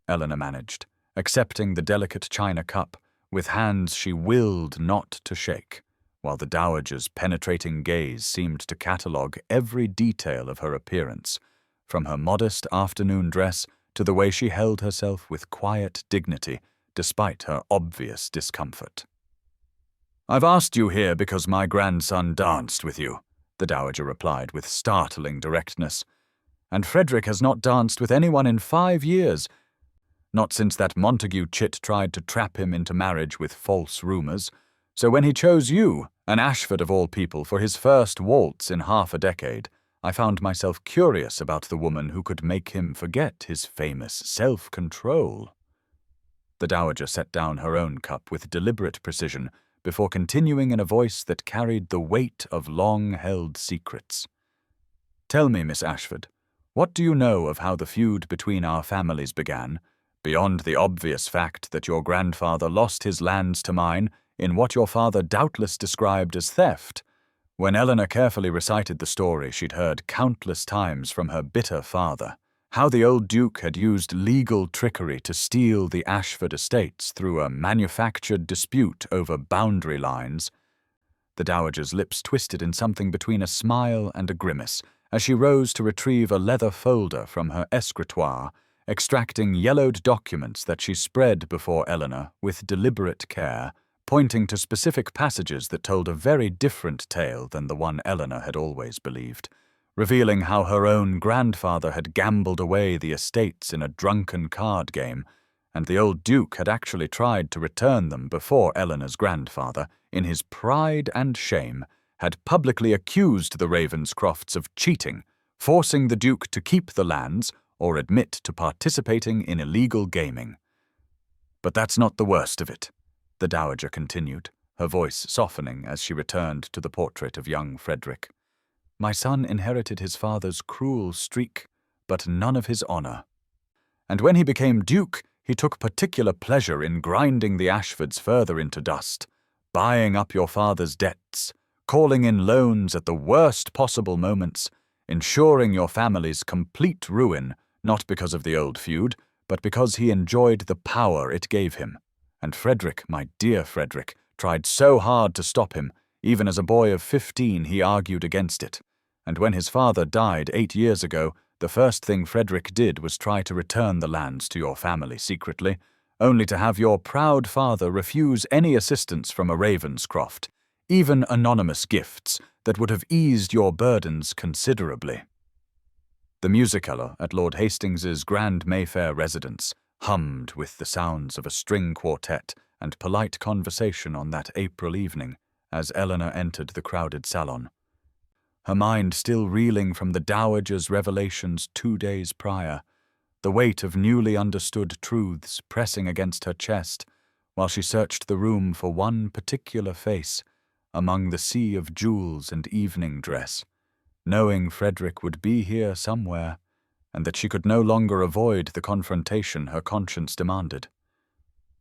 Eleanor managed, accepting the delicate china cup with hands she willed not to shake, while the Dowager's penetrating gaze seemed to catalogue every detail of her appearance, from her modest afternoon dress to the way she held herself with quiet dignity despite her obvious discomfort. "I've asked you here because my grandson danced with you," the Dowager replied with startling directness. "And Frederick has not danced with anyone in 5 years, not since that Montague chit tried to trap him into marriage with false rumours. So when he chose you, an Ashford of all people, for his first waltz in half a decade, I found myself curious about the woman who could make him forget his famous self-control." The Dowager set down her own cup with deliberate precision before continuing in a voice that carried the weight of long-held secrets. "Tell me, Miss Ashford, what do you know of how the feud between our families began, beyond the obvious fact that your grandfather lost his lands to mine in what your father doubtless described as theft?" When Eleanor carefully recited the story she'd heard countless times from her bitter father, how the old Duke had used legal trickery to steal the Ashford estates through a manufactured dispute over boundary lines, the Dowager's lips twisted in something between a smile and a grimace as she rose to retrieve a leather folder from her escritoire, extracting yellowed documents that she spread before Eleanor with deliberate care, pointing to specific passages that told a very different tale than the one Eleanor had always believed, revealing how her own grandfather had gambled away the estates in a drunken card game, and the old Duke had actually tried to return them before Eleanor's grandfather, in his pride and shame, had publicly accused the Ravenscrofts of cheating, forcing the Duke to keep the lands or admit to participating in illegal gaming. "But that's not the worst of it," the Dowager continued, her voice softening as she returned to the portrait of young Frederick. "My son inherited his father's cruel streak, but none of his honour. And when he became Duke, he took particular pleasure in grinding the Ashfords further into dust, buying up your father's debts, calling in loans at the worst possible moments, ensuring your family's complete ruin, not because of the old feud, but because he enjoyed the power it gave him. And Frederick, my dear Frederick, tried so hard to stop him. Even as a boy of 15, he argued against it. And when his father died 8 years ago, the first thing Frederick did was try to return the lands to your family secretly, only to have your proud father refuse any assistance from a Ravenscroft, even anonymous gifts that would have eased your burdens considerably. The music-hall at Lord Hastings's grand Mayfair residence hummed with the sounds of a string quartet and polite conversation on that April evening as Eleanor entered the crowded salon. Her mind still reeling from the dowager's revelations 2 days prior, the weight of newly understood truths pressing against her chest, while she searched the room for one particular face among the sea of jewels and evening dress, knowing Frederick would be here somewhere, and that she could no longer avoid the confrontation her conscience demanded.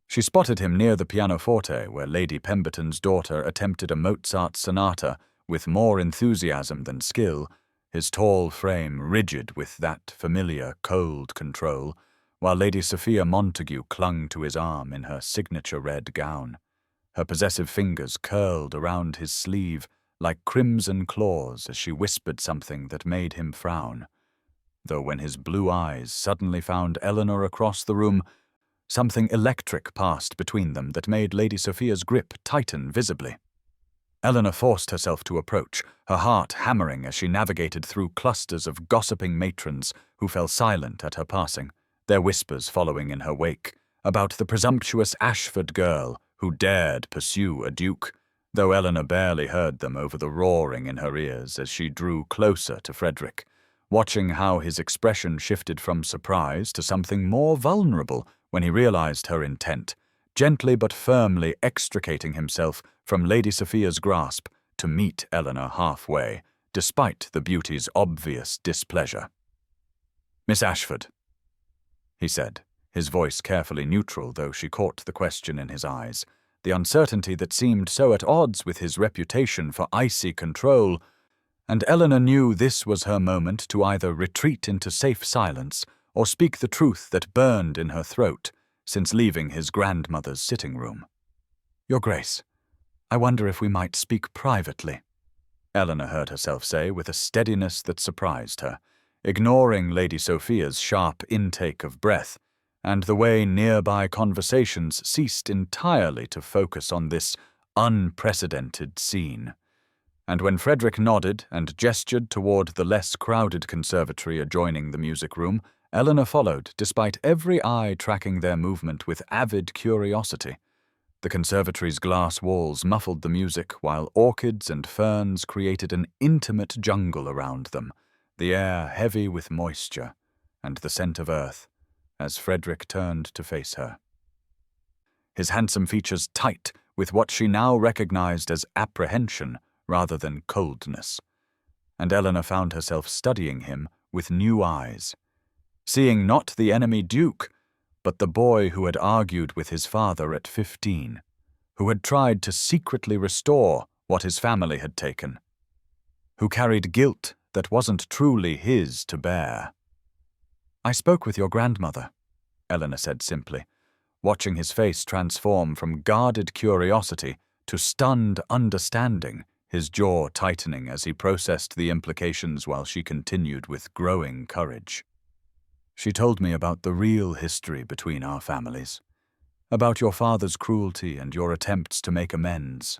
She spotted him near the pianoforte where Lady Pemberton's daughter attempted a Mozart sonata with more enthusiasm than skill, his tall frame rigid with that familiar cold control, while Lady Sophia Montague clung to his arm in her signature red gown. Her possessive fingers curled around his sleeve like crimson claws as she whispered something that made him frown, though when his blue eyes suddenly found Eleanor across the room, something electric passed between them that made Lady Sophia's grip tighten visibly. Eleanor forced herself to approach, her heart hammering as she navigated through clusters of gossiping matrons who fell silent at her passing, their whispers following in her wake, about the presumptuous Ashford girl who dared pursue a duke, though Eleanor barely heard them over the roaring in her ears as she drew closer to Frederick, watching how his expression shifted from surprise to something more vulnerable when he realized her intent, gently but firmly extricating himself from Lady Sophia's grasp to meet Eleanor halfway, despite the beauty's obvious displeasure. "Miss Ashford," he said, his voice carefully neutral, though she caught the question in his eyes, the uncertainty that seemed so at odds with his reputation for icy control, and Eleanor knew this was her moment to either retreat into safe silence or speak the truth that burned in her throat since leaving his grandmother's sitting-room. "Your Grace, I wonder if we might speak privately," Eleanor heard herself say with a steadiness that surprised her, ignoring Lady Sophia's sharp intake of breath, and the way nearby conversations ceased entirely to focus on this unprecedented scene. And when Frederick nodded and gestured toward the less crowded conservatory adjoining the music room, Eleanor followed, despite every eye tracking their movement with avid curiosity. The conservatory's glass walls muffled the music, while orchids and ferns created an intimate jungle around them, the air heavy with moisture and the scent of earth, as Frederick turned to face her. His handsome features tight with what she now recognized as apprehension rather than coldness, and Eleanor found herself studying him with new eyes, seeing not the enemy Duke, but the boy who had argued with his father at 15, who had tried to secretly restore what his family had taken, who carried guilt that wasn't truly his to bear. "I spoke with your grandmother," Eleanor said simply, watching his face transform from guarded curiosity to stunned understanding, his jaw tightening as he processed the implications while she continued with growing courage. "She told me about the real history between our families, about your father's cruelty and your attempts to make amends,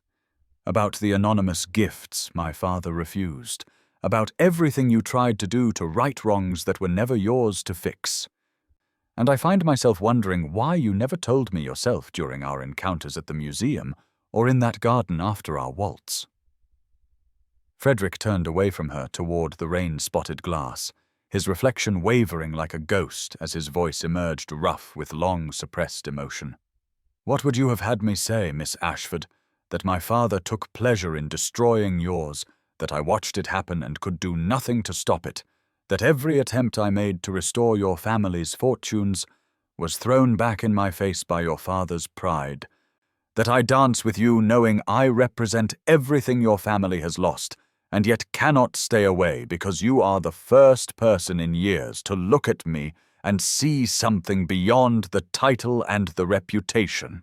about the anonymous gifts my father refused, about everything you tried to do to right wrongs that were never yours to fix. And I find myself wondering why you never told me yourself during our encounters at the museum or in that garden after our waltz." Frederick turned away from her toward the rain-spotted glass, his reflection wavering like a ghost as his voice emerged rough with long-suppressed emotion. "What would you have had me say, Miss Ashford, that my father took pleasure in destroying yours, that I watched it happen and could do nothing to stop it, that every attempt I made to restore your family's fortunes was thrown back in my face by your father's pride, that I dance with you knowing I represent everything your family has lost, and yet cannot stay away because you are the first person in years to look at me and see something beyond the title and the reputation."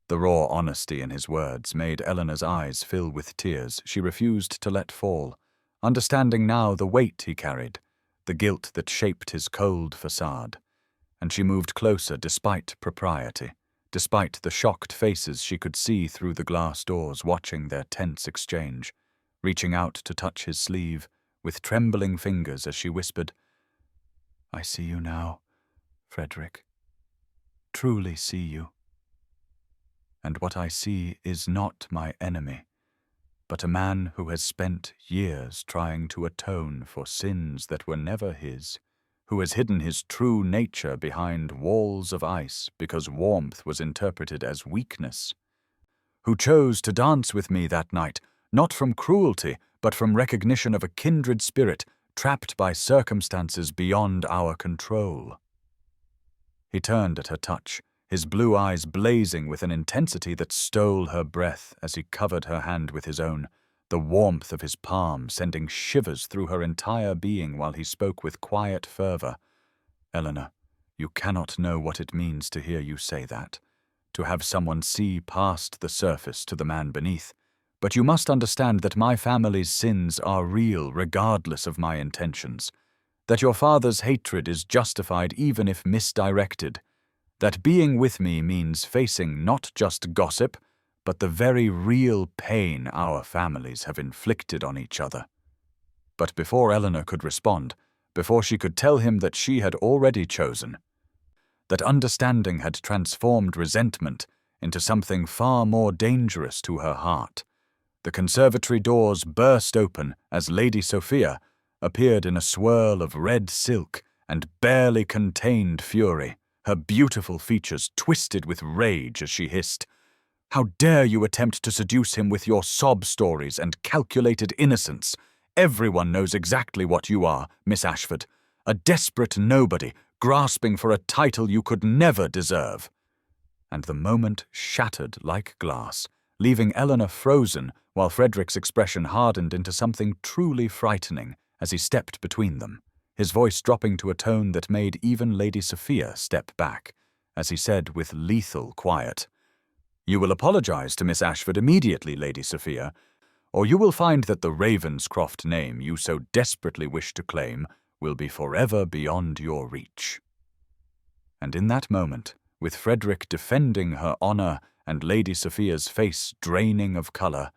The raw honesty in his words made Eleanor's eyes fill with tears she refused to let fall, understanding now the weight he carried, the guilt that shaped his cold facade. And she moved closer despite propriety, despite the shocked faces she could see through the glass doors watching their tense exchange, reaching out to touch his sleeve with trembling fingers as she whispered, "I see you now, Frederick. Truly see you. And what I see is not my enemy, but a man who has spent years trying to atone for sins that were never his, who has hidden his true nature behind walls of ice because warmth was interpreted as weakness, who chose to dance with me that night, not from cruelty, but from recognition of a kindred spirit trapped by circumstances beyond our control." He turned at her touch, his blue eyes blazing with an intensity that stole her breath as he covered her hand with his own, the warmth of his palm sending shivers through her entire being while he spoke with quiet fervor. "Eleanor, you cannot know what it means to hear you say that, to have someone see past the surface to the man beneath. But you must understand that my family's sins are real regardless of my intentions, that your father's hatred is justified even if misdirected, that being with me means facing not just gossip, but the very real pain our families have inflicted on each other." But before Eleanor could respond, before she could tell him that she had already chosen, that understanding had transformed resentment into something far more dangerous to her heart, the conservatory doors burst open as Lady Sophia appeared in a swirl of red silk and barely contained fury, her beautiful features twisted with rage as she hissed, "How dare you attempt to seduce him with your sob stories and calculated innocence? Everyone knows exactly what you are, Miss Ashford, a desperate nobody grasping for a title you could never deserve." And the moment shattered like glass, leaving Eleanor frozen while Frederick's expression hardened into something truly frightening as he stepped between them, his voice dropping to a tone that made even Lady Sophia step back, as he said with lethal quiet, "You will apologize to Miss Ashford immediately, Lady Sophia, or you will find that the Ravenscroft name you so desperately wish to claim will be forever beyond your reach." And in that moment, with Frederick defending her honor and Lady Sophia's face draining of color,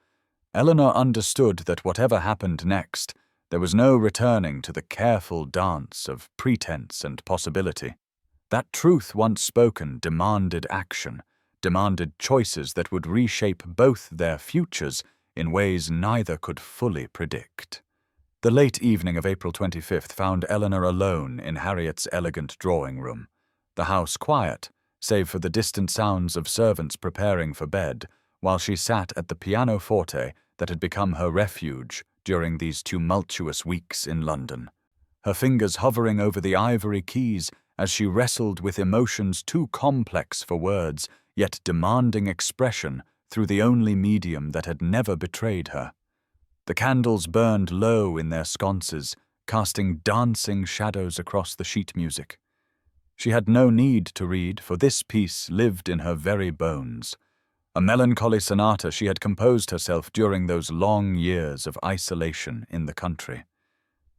Eleanor understood that whatever happened next, there was no returning to the careful dance of pretense and possibility. That truth once spoken demanded action, demanded choices that would reshape both their futures in ways neither could fully predict. The late evening of April 25th found Eleanor alone in Harriet's elegant drawing room, the house quiet, save for the distant sounds of servants preparing for bed, while she sat at the pianoforte that had become her refuge during these tumultuous weeks in London, her fingers hovering over the ivory keys as she wrestled with emotions too complex for words, yet demanding expression through the only medium that had never betrayed her. The candles burned low in their sconces, casting dancing shadows across the sheet music. She had no need to read, for this piece lived in her very bones. A melancholy sonata she had composed herself during those long years of isolation in the country,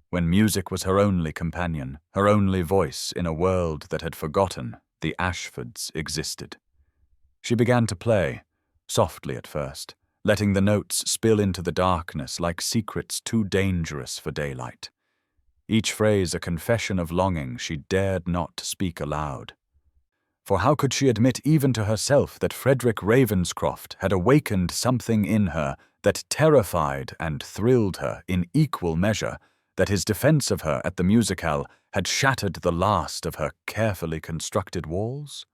when music was her only companion, her only voice in a world that had forgotten the Ashfords existed. She began to play, softly at first, letting the notes spill into the darkness like secrets too dangerous for daylight. Each phrase a confession of longing she dared not speak aloud. For how could she admit even to herself that Frederick Ravenscroft had awakened something in her that terrified and thrilled her in equal measure, that his defense of her at the musicale had shattered the last of her carefully constructed walls?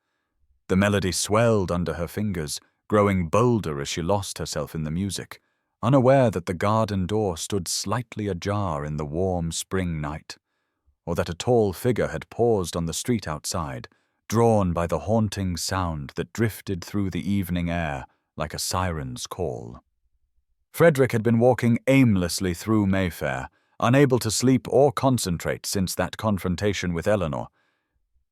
The melody swelled under her fingers, growing bolder as she lost herself in the music, unaware that the garden door stood slightly ajar in the warm spring night, or that a tall figure had paused on the street outside, drawn by the haunting sound that drifted through the evening air like a siren's call. Frederick had been walking aimlessly through Mayfair, unable to sleep or concentrate since that confrontation with Eleanor.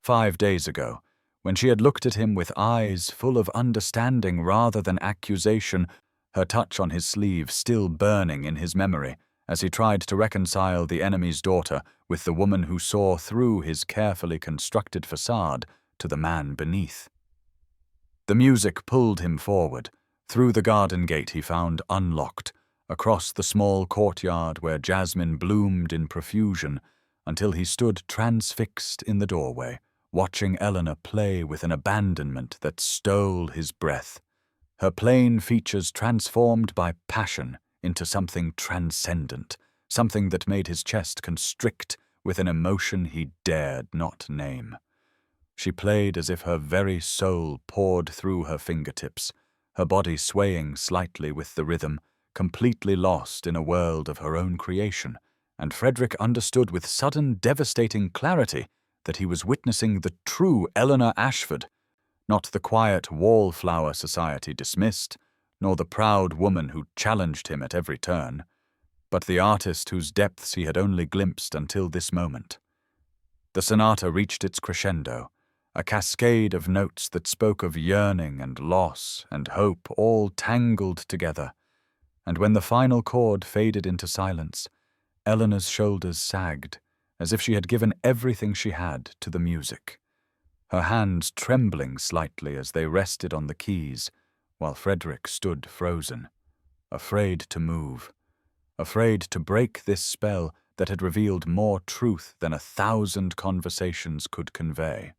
5 days ago, when she had looked at him with eyes full of understanding rather than accusation, her touch on his sleeve still burning in his memory as he tried to reconcile the enemy's daughter with the woman who saw through his carefully constructed facade to the man beneath. The music pulled him forward, through the garden gate he found unlocked, across the small courtyard where jasmine bloomed in profusion, until he stood transfixed in the doorway, watching Eleanor play with an abandonment that stole his breath, her plain features transformed by passion into something transcendent, something that made his chest constrict with an emotion he dared not name. She played as if her very soul poured through her fingertips, her body swaying slightly with the rhythm, completely lost in a world of her own creation, and Frederick understood with sudden, devastating clarity that he was witnessing the true Eleanor Ashford, not the quiet wallflower society dismissed, nor the proud woman who challenged him at every turn, but the artist whose depths he had only glimpsed until this moment. The sonata reached its crescendo, a cascade of notes that spoke of yearning and loss and hope all tangled together, and when the final chord faded into silence, Eleanor's shoulders sagged, as if she had given everything she had to the music, her hands trembling slightly as they rested on the keys, while Frederick stood frozen, afraid to move, afraid to break this spell that had revealed more truth than 1,000 conversations could convey.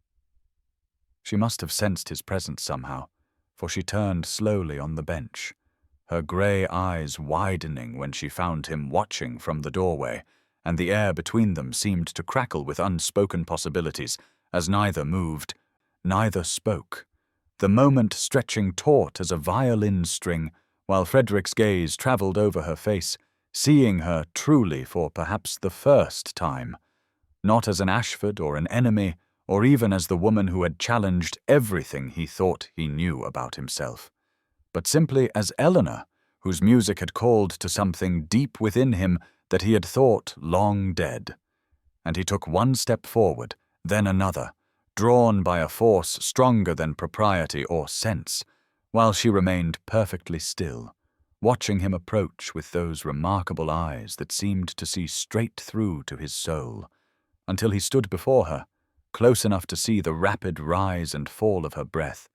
She must have sensed his presence somehow, for she turned slowly on the bench, her grey eyes widening when she found him watching from the doorway, and the air between them seemed to crackle with unspoken possibilities, as neither moved, neither spoke, the moment stretching taut as a violin string, while Frederick's gaze travelled over her face, seeing her truly for perhaps the first time, not as an Ashford or an enemy, or even as the woman who had challenged everything he thought he knew about himself, but simply as Eleanor, whose music had called to something deep within him that he had thought long dead. And he took one step forward, then another, drawn by a force stronger than propriety or sense, while she remained perfectly still, watching him approach with those remarkable eyes that seemed to see straight through to his soul, until he stood before her, close enough to see the rapid rise and fall of her breath,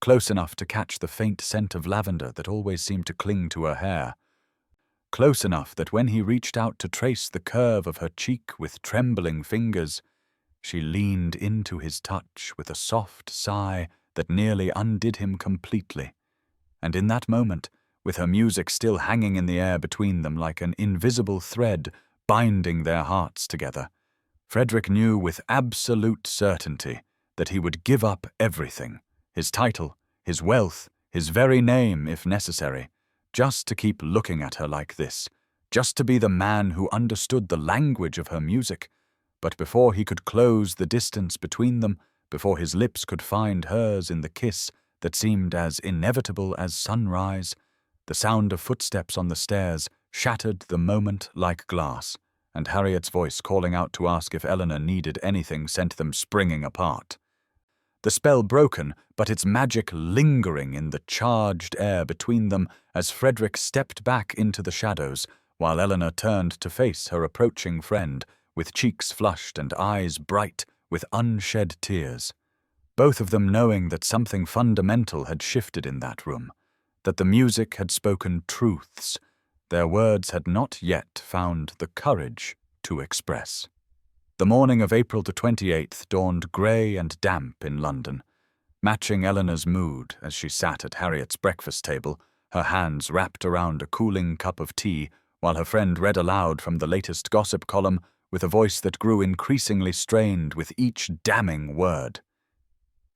close enough to catch the faint scent of lavender that always seemed to cling to her hair, close enough that when he reached out to trace the curve of her cheek with trembling fingers, she leaned into his touch with a soft sigh that nearly undid him completely. And in that moment, with her music still hanging in the air between them like an invisible thread binding their hearts together, Frederick knew with absolute certainty that he would give up everything, his title, his wealth, his very name if necessary, just to keep looking at her like this, just to be the man who understood the language of her music. But before he could close the distance between them, before his lips could find hers in the kiss that seemed as inevitable as sunrise, the sound of footsteps on the stairs shattered the moment like glass, and Harriet's voice calling out to ask if Eleanor needed anything sent them springing apart. The spell broken, but its magic lingering in the charged air between them as Frederick stepped back into the shadows, while Eleanor turned to face her approaching friend, with cheeks flushed and eyes bright with unshed tears, both of them knowing that something fundamental had shifted in that room, that the music had spoken truths their words had not yet found the courage to express. The morning of April the 28th dawned grey and damp in London, matching Eleanor's mood as she sat at Harriet's breakfast table, her hands wrapped around a cooling cup of tea, while her friend read aloud from the latest gossip column with a voice that grew increasingly strained with each damning word.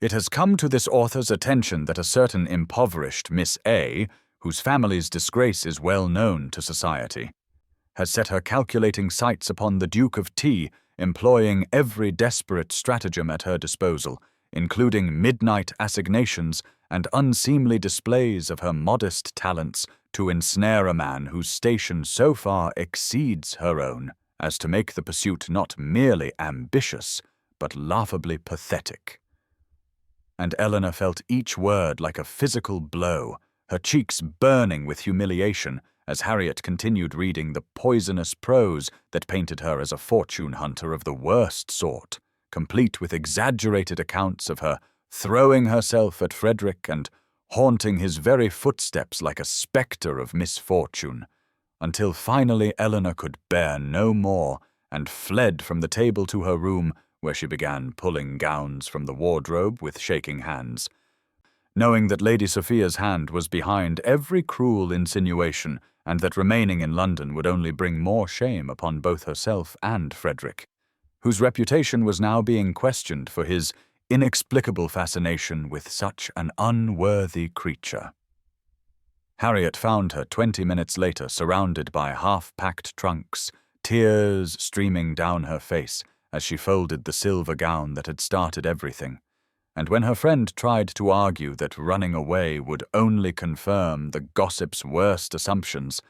It has come to this author's attention that a certain impoverished Miss A, whose family's disgrace is well known to society, has set her calculating sights upon the Duke of T, employing every desperate stratagem at her disposal, including midnight assignations and unseemly displays of her modest talents to ensnare a man whose station so far exceeds her own as to make the pursuit not merely ambitious, but laughably pathetic. And Eleanor felt each word like a physical blow, her cheeks burning with humiliation as Harriet continued reading the poisonous prose that painted her as a fortune hunter of the worst sort, complete with exaggerated accounts of her throwing herself at Frederick and haunting his very footsteps like a spectre of misfortune, until finally Eleanor could bear no more and fled from the table to her room, where she began pulling gowns from the wardrobe with shaking hands, knowing that Lady Sophia's hand was behind every cruel insinuation and that remaining in London would only bring more shame upon both herself and Frederick, whose reputation was now being questioned for his inexplicable fascination with such an unworthy creature. Harriet found her 20 minutes later surrounded by half-packed trunks, tears streaming down her face as she folded the silver gown that had started everything. And when her friend tried to argue that running away would only confirm the gossip's worst assumptions,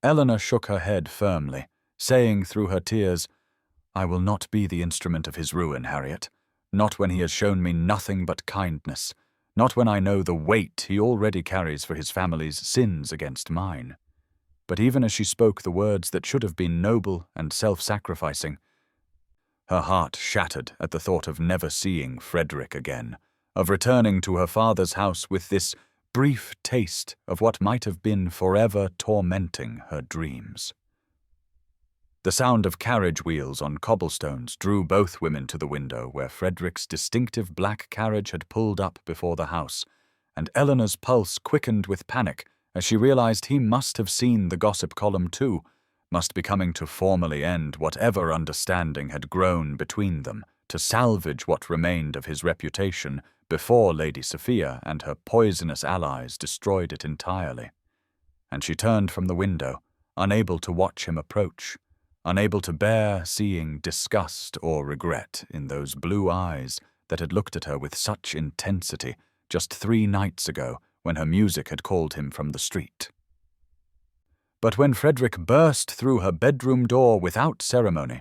Eleanor shook her head firmly, saying through her tears, "I will not be the instrument of his ruin, Harriet. Not when he has shown me nothing but kindness, not when I know the weight he already carries for his family's sins against mine." But even as she spoke the words that should have been noble and self-sacrificing, her heart shattered at the thought of never seeing Frederick again, of returning to her father's house with this brief taste of what might have been forever tormenting her dreams. The sound of carriage wheels on cobblestones drew both women to the window where Frederick's distinctive black carriage had pulled up before the house, and Eleanor's pulse quickened with panic as she realized he must have seen the gossip column too, must be coming to formally end whatever understanding had grown between them, to salvage what remained of his reputation before Lady Sophia and her poisonous allies destroyed it entirely. And she turned from the window, unable to watch him approach, unable to bear seeing disgust or regret in those blue eyes that had looked at her with such intensity just 3 nights ago when her music had called him from the street. But when Frederick burst through her bedroom door without ceremony,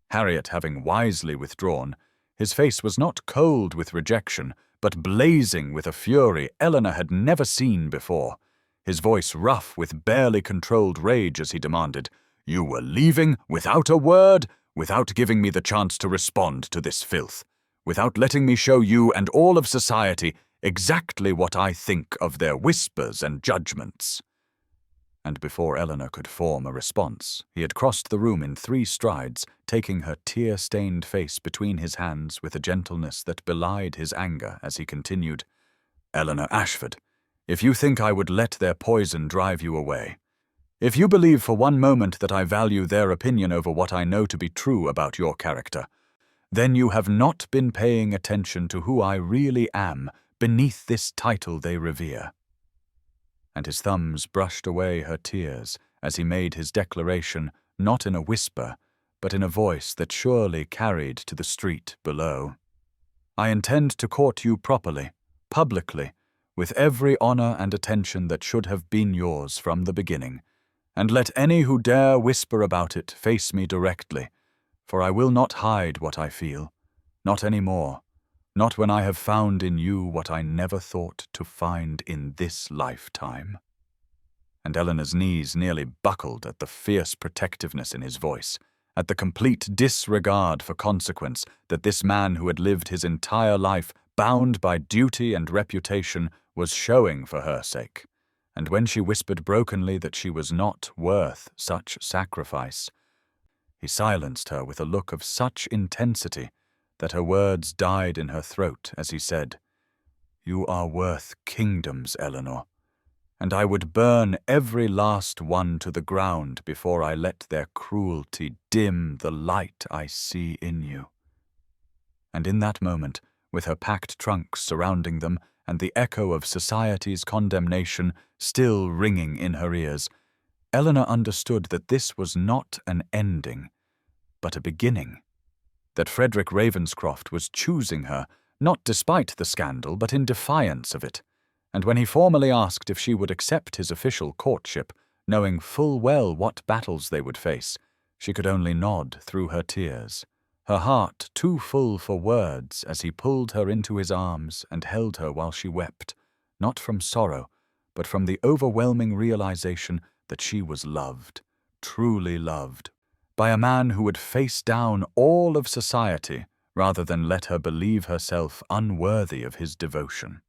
Harriet having wisely withdrawn, his face was not cold with rejection, but blazing with a fury Eleanor had never seen before, his voice rough with barely controlled rage as he demanded, "You were leaving without a word, without giving me the chance to respond to this filth, without letting me show you and all of society exactly what I think of their whispers and judgments." And before Eleanor could form a response, he had crossed the room in 3 strides, taking her tear-stained face between his hands with a gentleness that belied his anger as he continued, "Eleanor Ashford, if you think I would let their poison drive you away, if you believe for one moment that I value their opinion over what I know to be true about your character, then you have not been paying attention to who I really am beneath this title they revere." And his thumbs brushed away her tears as he made his declaration not in a whisper, but in a voice that surely carried to the street below. "I intend to court you properly, publicly, with every honor and attention that should have been yours from the beginning, and let any who dare whisper about it face me directly, for I will not hide what I feel, not any more, not when I have found in you what I never thought to find in this lifetime." And Eleanor's knees nearly buckled at the fierce protectiveness in his voice, at the complete disregard for consequence that this man who had lived his entire life bound by duty and reputation was showing for her sake. And when she whispered brokenly that she was not worth such sacrifice, he silenced her with a look of such intensity that her words died in her throat as he said, "You are worth kingdoms, Eleanor, and I would burn every last one to the ground before I let their cruelty dim the light I see in you." And in that moment, with her packed trunks surrounding them and the echo of society's condemnation still ringing in her ears, Eleanor understood that this was not an ending, but a beginning, that Frederick Ravenscroft was choosing her not despite the scandal but in defiance of it, and when he formally asked if she would accept his official courtship, knowing full well what battles they would face, she could only nod through her tears, her heart too full for words as he pulled her into his arms and held her while she wept, not from sorrow, but from the overwhelming realization that she was loved, truly loved, by a man who would face down all of society rather than let her believe herself unworthy of his devotion.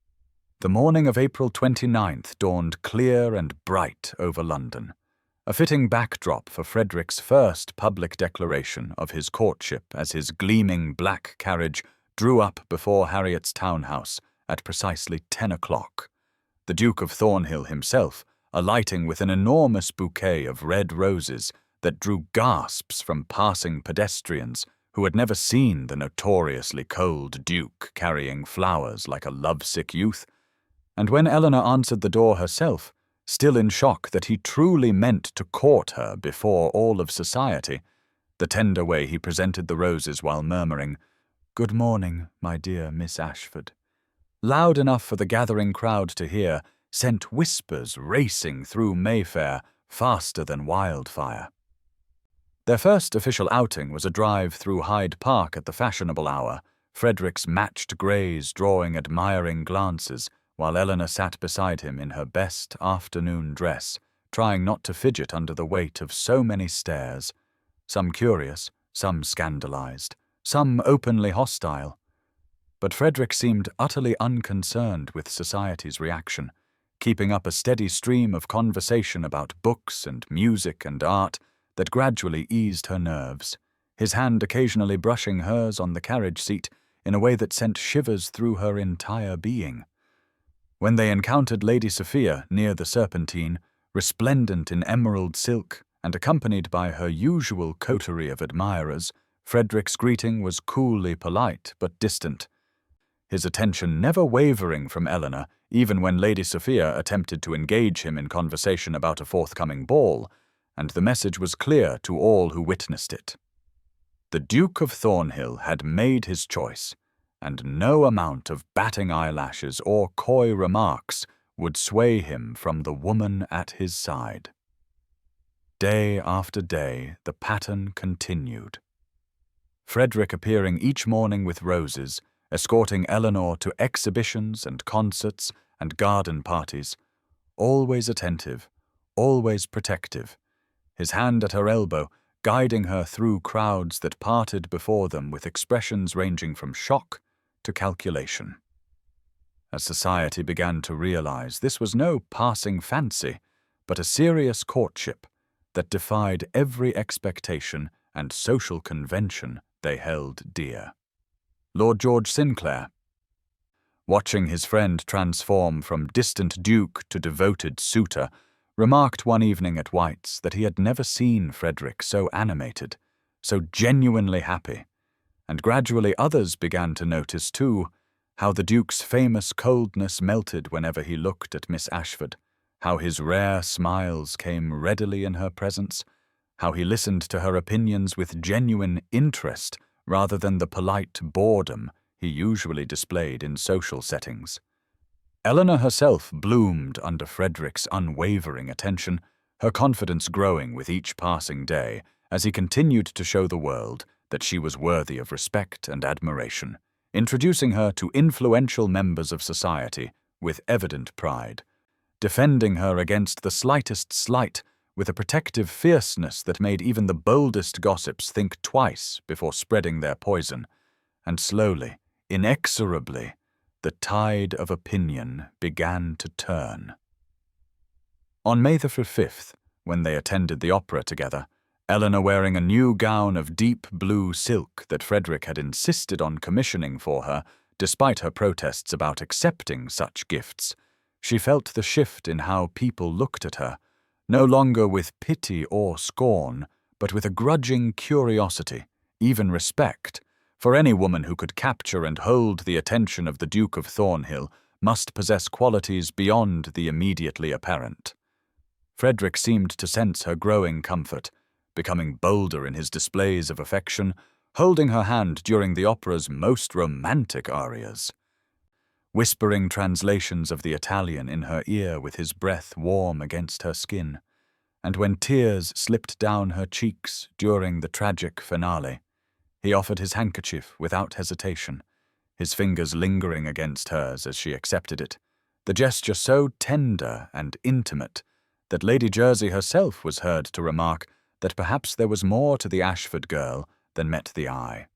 The morning of April 29th dawned clear and bright over London, a fitting backdrop for Frederick's first public declaration of his courtship as his gleaming black carriage drew up before Harriet's townhouse at precisely 10 o'clock. The Duke of Thornhill himself, alighting with an enormous bouquet of red roses that drew gasps from passing pedestrians who had never seen the notoriously cold Duke carrying flowers like a lovesick youth, and when Eleanor answered the door herself, still in shock that he truly meant to court her before all of society, the tender way he presented the roses while murmuring, "Good morning, my dear Miss Ashford," loud enough for the gathering crowd to hear, sent whispers racing through Mayfair faster than wildfire. Their first official outing was a drive through Hyde Park at the fashionable hour, Frederick's matched greys drawing admiring glances, while Eleanor sat beside him in her best afternoon dress, trying not to fidget under the weight of so many stares, some curious, some scandalized, some openly hostile. But Frederick seemed utterly unconcerned with society's reaction, keeping up a steady stream of conversation about books and music and art that gradually eased her nerves, his hand occasionally brushing hers on the carriage seat in a way that sent shivers through her entire being. When they encountered Lady Sophia near the Serpentine, resplendent in emerald silk and accompanied by her usual coterie of admirers, Frederick's greeting was coolly polite but distant, his attention never wavering from Eleanor, even when Lady Sophia attempted to engage him in conversation about a forthcoming ball, and the message was clear to all who witnessed it. The Duke of Thornhill had made his choice, and no amount of batting eyelashes or coy remarks would sway him from the woman at his side. Day after day, the pattern continued. Frederick appearing each morning with roses, escorting Eleanor to exhibitions and concerts and garden parties, always attentive, always protective, his hand at her elbow, guiding her through crowds that parted before them with expressions ranging from shock to calculation. As society began to realize this was no passing fancy, but a serious courtship that defied every expectation and social convention they held dear. Lord George Sinclair, watching his friend transform from distant duke to devoted suitor, remarked one evening at White's that he had never seen Frederick so animated, so genuinely happy, and gradually others began to notice, too, how the Duke's famous coldness melted whenever he looked at Miss Ashford, how his rare smiles came readily in her presence, how he listened to her opinions with genuine interest rather than the polite boredom he usually displayed in social settings. Eleanor herself bloomed under Frederick's unwavering attention, her confidence growing with each passing day as he continued to show the world that she was worthy of respect and admiration, introducing her to influential members of society with evident pride, defending her against the slightest slight with a protective fierceness that made even the boldest gossips think twice before spreading their poison, and slowly, inexorably, the tide of opinion began to turn. On May the 5th, when they attended the opera together, Eleanor wearing a new gown of deep blue silk that Frederick had insisted on commissioning for her, despite her protests about accepting such gifts, she felt the shift in how people looked at her, no longer with pity or scorn, but with a grudging curiosity, even respect, for any woman who could capture and hold the attention of the Duke of Thornhill must possess qualities beyond the immediately apparent. Frederick seemed to sense her growing comfort, becoming bolder in his displays of affection, holding her hand during the opera's most romantic arias, whispering translations of the Italian in her ear with his breath warm against her skin, and when tears slipped down her cheeks during the tragic finale, he offered his handkerchief without hesitation, his fingers lingering against hers as she accepted it, the gesture so tender and intimate that Lady Jersey herself was heard to remark that perhaps there was more to the Ashford girl than met the eye.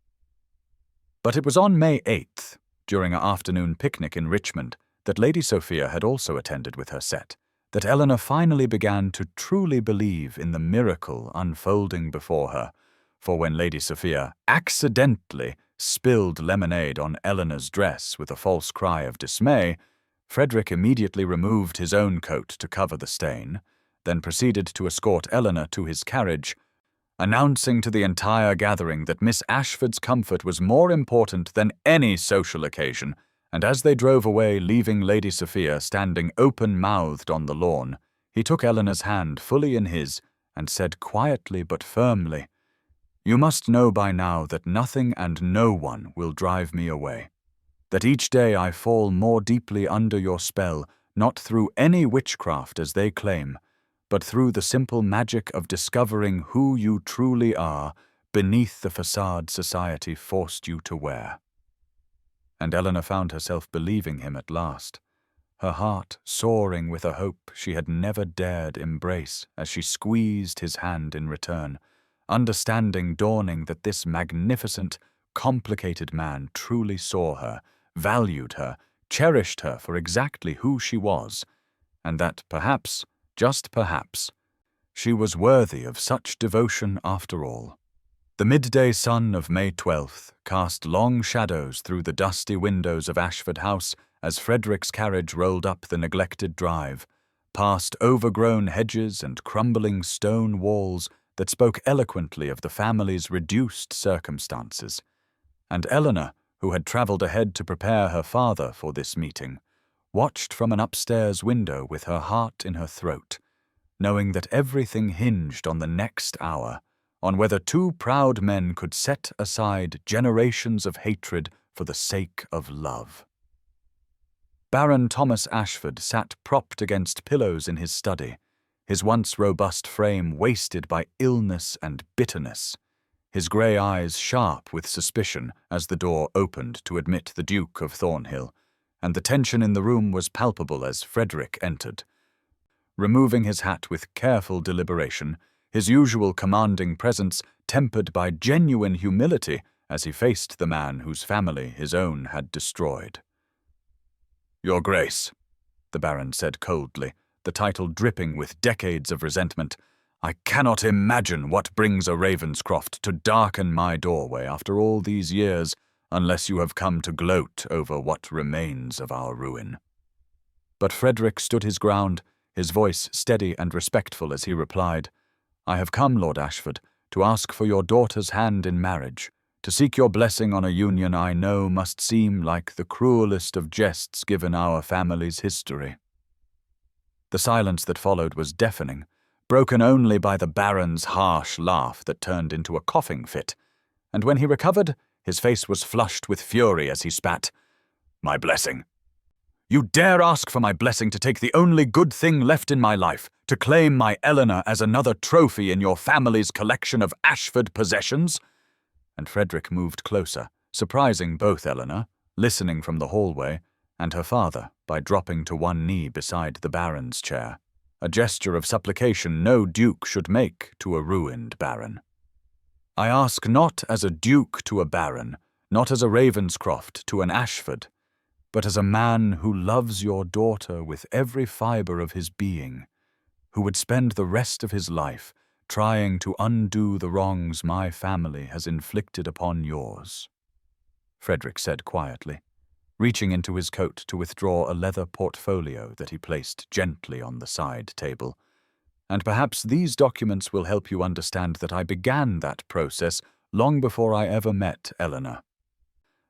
But it was on May 8th, during an afternoon picnic in Richmond, that Lady Sophia had also attended with her set, that Eleanor finally began to truly believe in the miracle unfolding before her, for when Lady Sophia accidentally spilled lemonade on Eleanor's dress with a false cry of dismay, Frederick immediately removed his own coat to cover the stain, then proceeded to escort Eleanor to his carriage, announcing to the entire gathering that Miss Ashford's comfort was more important than any social occasion, and as they drove away, leaving Lady Sophia standing open-mouthed on the lawn, he took Eleanor's hand fully in his and said quietly but firmly, "You must know by now that nothing and no one will drive me away, that each day I fall more deeply under your spell, not through any witchcraft as they claim, but through the simple magic of discovering who you truly are beneath the facade society forced you to wear." And Eleanor found herself believing him at last, her heart soaring with a hope she had never dared embrace as she squeezed his hand in return, understanding dawning that this magnificent, complicated man truly saw her, valued her, cherished her for exactly who she was, and that perhaps, just perhaps, she was worthy of such devotion after all. The midday sun of May 12th cast long shadows through the dusty windows of Ashford House as Frederick's carriage rolled up the neglected drive, past overgrown hedges and crumbling stone walls that spoke eloquently of the family's reduced circumstances, and Eleanor, who had travelled ahead to prepare her father for this meeting, watched from an upstairs window with her heart in her throat, knowing that everything hinged on the next hour, on whether two proud men could set aside generations of hatred for the sake of love. Baron Thomas Ashford sat propped against pillows in his study, his once robust frame wasted by illness and bitterness, his grey eyes sharp with suspicion as the door opened to admit the Duke of Thornhill, and the tension in the room was palpable as Frederick entered. Removing his hat with careful deliberation, his usual commanding presence tempered by genuine humility as he faced the man whose family his own had destroyed. "Your Grace," the Baron said coldly, the title dripping with decades of resentment, "I cannot imagine what brings a Ravenscroft to darken my doorway after all these years, unless you have come to gloat over what remains of our ruin." But Frederick stood his ground, his voice steady and respectful as he replied, "I have come, Lord Ashford, to ask for your daughter's hand in marriage, to seek your blessing on a union I know must seem like the cruelest of jests given our family's history." The silence that followed was deafening, broken only by the Baron's harsh laugh that turned into a coughing fit, and when he recovered, his face was flushed with fury as he spat, "My blessing? You dare ask for my blessing to take the only good thing left in my life, to claim my Eleanor as another trophy in your family's collection of Ashford possessions?" And Frederick moved closer, surprising both Eleanor, listening from the hallway, and her father by dropping to one knee beside the Baron's chair, a gesture of supplication no duke should make to a ruined baron. "I ask not as a duke to a baron, not as a Ravenscroft to an Ashford, but as a man who loves your daughter with every fibre of his being, who would spend the rest of his life trying to undo the wrongs my family has inflicted upon yours," Frederick said quietly, reaching into his coat to withdraw a leather portfolio that he placed gently on the side table. "And perhaps these documents will help you understand that I began that process long before I ever met Eleanor.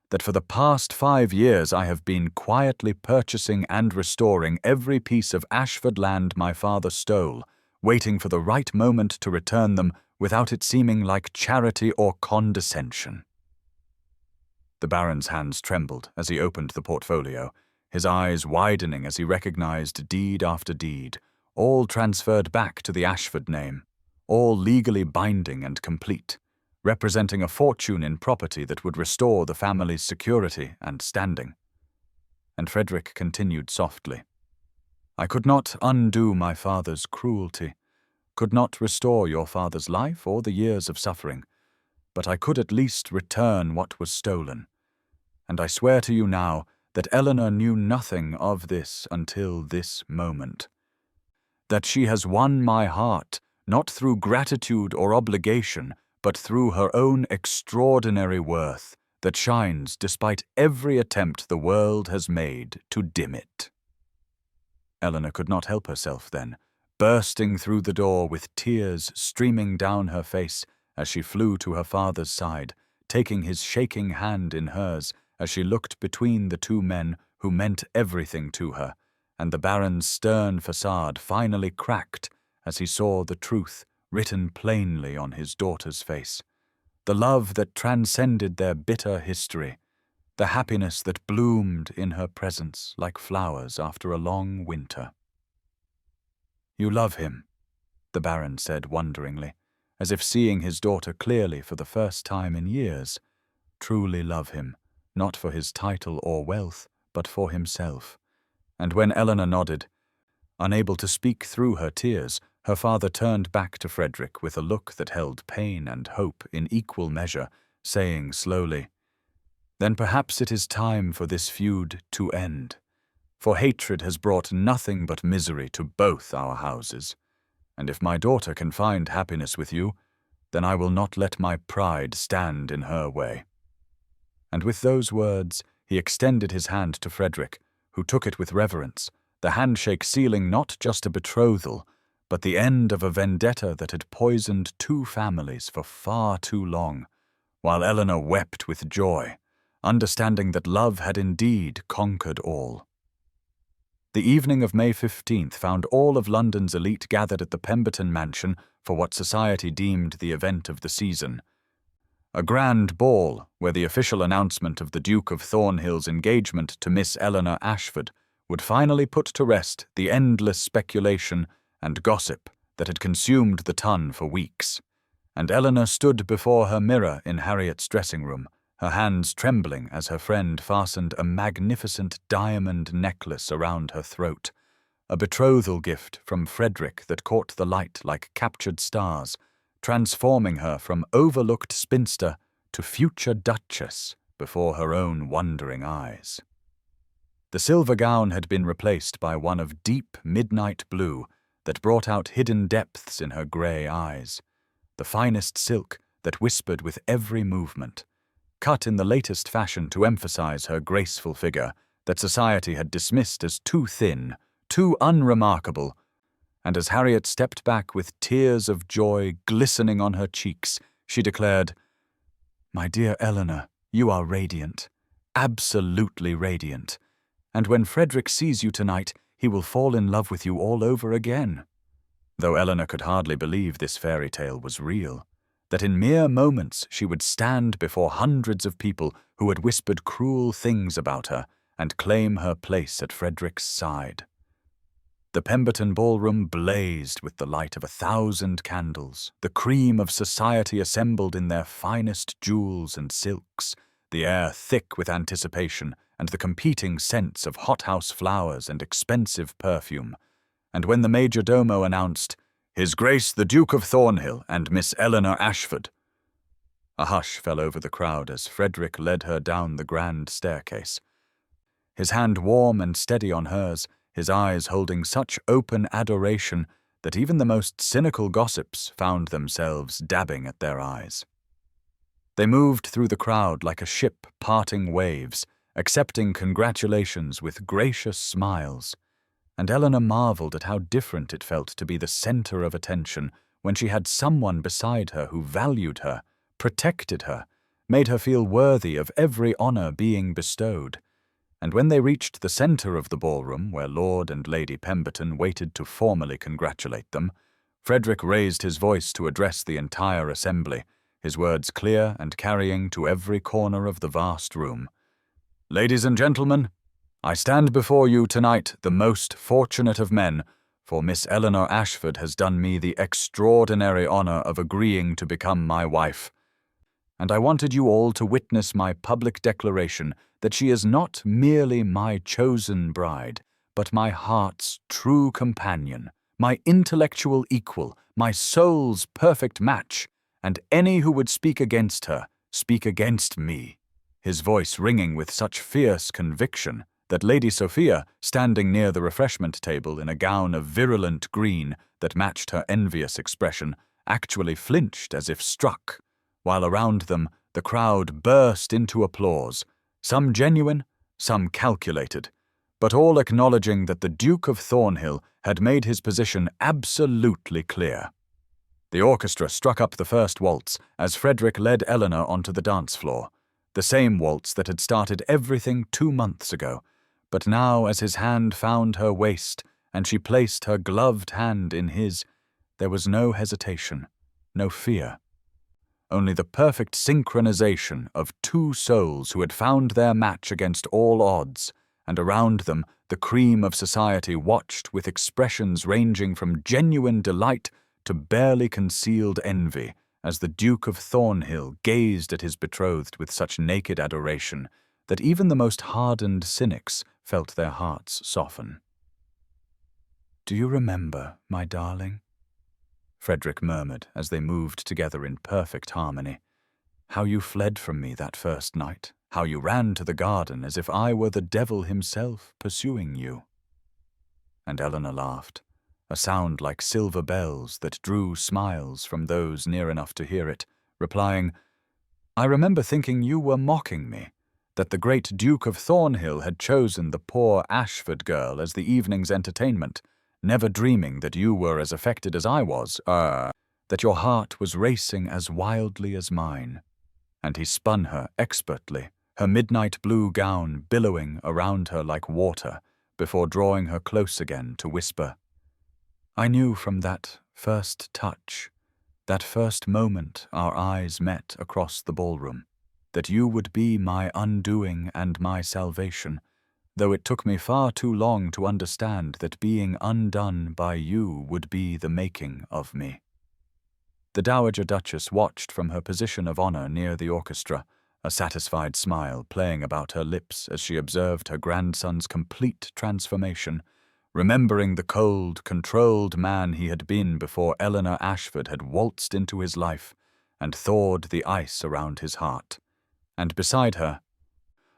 That for the past 5 years I have been quietly purchasing and restoring every piece of Ashford land my father stole, waiting for the right moment to return them without it seeming like charity or condescension. The Baron's hands trembled as he opened the portfolio, his eyes widening as he recognized deed after deed, all transferred back to the Ashford name, all legally binding and complete, representing a fortune in property that would restore the family's security and standing. And Frederick continued softly, "I could not undo my father's cruelty, could not restore your father's life or the years of suffering, but I could at least return what was stolen. And I swear to you now that Eleanor knew nothing of this until this moment. That she has won my heart, not through gratitude or obligation, but through her own extraordinary worth that shines despite every attempt the world has made to dim it." Eleanor could not help herself then, bursting through the door with tears streaming down her face as she flew to her father's side, taking his shaking hand in hers as she looked between the two men who meant everything to her, and the Baron's stern facade finally cracked as he saw the truth written plainly on his daughter's face, the love that transcended their bitter history, the happiness that bloomed in her presence like flowers after a long winter. "You love him," the Baron said wonderingly, as if seeing his daughter clearly for the first time in years. "Truly love him, not for his title or wealth, but for himself." And when Eleanor nodded, unable to speak through her tears, her father turned back to Frederick with a look that held pain and hope in equal measure, saying slowly, "Then perhaps it is time for this feud to end, for hatred has brought nothing but misery to both our houses, and if my daughter can find happiness with you, then I will not let my pride stand in her way." And with those words, he extended his hand to Frederick, who took it with reverence, the handshake sealing not just a betrothal, but the end of a vendetta that had poisoned two families for far too long, while Eleanor wept with joy, understanding that love had indeed conquered all. The evening of May 15th found all of London's elite gathered at the Pemberton mansion for what society deemed the event of the season. A grand ball where the official announcement of the Duke of Thornhill's engagement to Miss Eleanor Ashford would finally put to rest the endless speculation and gossip that had consumed the Tun for weeks. And Eleanor stood before her mirror in Harriet's dressing room, her hands trembling as her friend fastened a magnificent diamond necklace around her throat, a betrothal gift from Frederick that caught the light like captured stars, transforming her from overlooked spinster to future duchess before her own wondering eyes. The silver gown had been replaced by one of deep midnight blue that brought out hidden depths in her grey eyes, the finest silk that whispered with every movement, cut in the latest fashion to emphasize her graceful figure that society had dismissed as too thin, too unremarkable. And as Harriet stepped back with tears of joy glistening on her cheeks, she declared, "My dear Eleanor, you are radiant, absolutely radiant, and when Frederick sees you tonight, he will fall in love with you all over again." Though Eleanor could hardly believe this fairy tale was real, that in mere moments she would stand before hundreds of people who had whispered cruel things about her and claim her place at Frederick's side. The Pemberton ballroom blazed with the light of 1,000 candles, the cream of society assembled in their finest jewels and silks, the air thick with anticipation and the competing scents of hothouse flowers and expensive perfume. And when the major domo announced, "His Grace the Duke of Thornhill and Miss Eleanor Ashford," a hush fell over the crowd as Frederick led her down the grand staircase, his hand warm and steady on hers, his eyes holding such open adoration that even the most cynical gossips found themselves dabbing at their eyes. They moved through the crowd like a ship parting waves, accepting congratulations with gracious smiles, and Eleanor marveled at how different it felt to be the center of attention when she had someone beside her who valued her, protected her, made her feel worthy of every honor being bestowed. And when they reached the center of the ballroom where Lord and Lady Pemberton waited to formally congratulate them, Frederick raised his voice to address the entire assembly, his words clear and carrying to every corner of the vast room. "Ladies and gentlemen, I stand before you tonight the most fortunate of men, for Miss Eleanor Ashford has done me the extraordinary honor of agreeing to become my wife. And I wanted you all to witness my public declaration that she is not merely my chosen bride, but my heart's true companion, my intellectual equal, my soul's perfect match, and any who would speak against her, speak against me," his voice ringing with such fierce conviction that Lady Sophia, standing near the refreshment table in a gown of virulent green that matched her envious expression, actually flinched as if struck, while around them the crowd burst into applause, some genuine, some calculated, but all acknowledging that the Duke of Thornhill had made his position absolutely clear. The orchestra struck up the first waltz as Frederick led Eleanor onto the dance floor, the same waltz that had started everything 2 months ago, but now as his hand found her waist and she placed her gloved hand in his, there was no hesitation, no fear. Only the perfect synchronization of two souls who had found their match against all odds, and around them the cream of society watched with expressions ranging from genuine delight to barely concealed envy as the Duke of Thornhill gazed at his betrothed with such naked adoration that even the most hardened cynics felt their hearts soften. "Do you remember, my darling?" Frederick murmured as they moved together in perfect harmony. "How you fled from me that first night, how you ran to the garden as if I were the devil himself pursuing you." And Eleanor laughed, a sound like silver bells that drew smiles from those near enough to hear it, replying, "I remember thinking you were mocking me, that the great Duke of Thornhill had chosen the poor Ashford girl as the evening's entertainment, never dreaming that you were as affected as I was, that your heart was racing as wildly as mine." And he spun her expertly, her midnight blue gown billowing around her like water, before drawing her close again to whisper, "I knew from that first touch, that first moment our eyes met across the ballroom, that you would be my undoing and my salvation, though it took me far too long to understand that being undone by you would be the making of me." The Dowager Duchess watched from her position of honor near the orchestra, a satisfied smile playing about her lips as she observed her grandson's complete transformation, remembering the cold, controlled man he had been before Eleanor Ashford had waltzed into his life and thawed the ice around his heart. And beside her,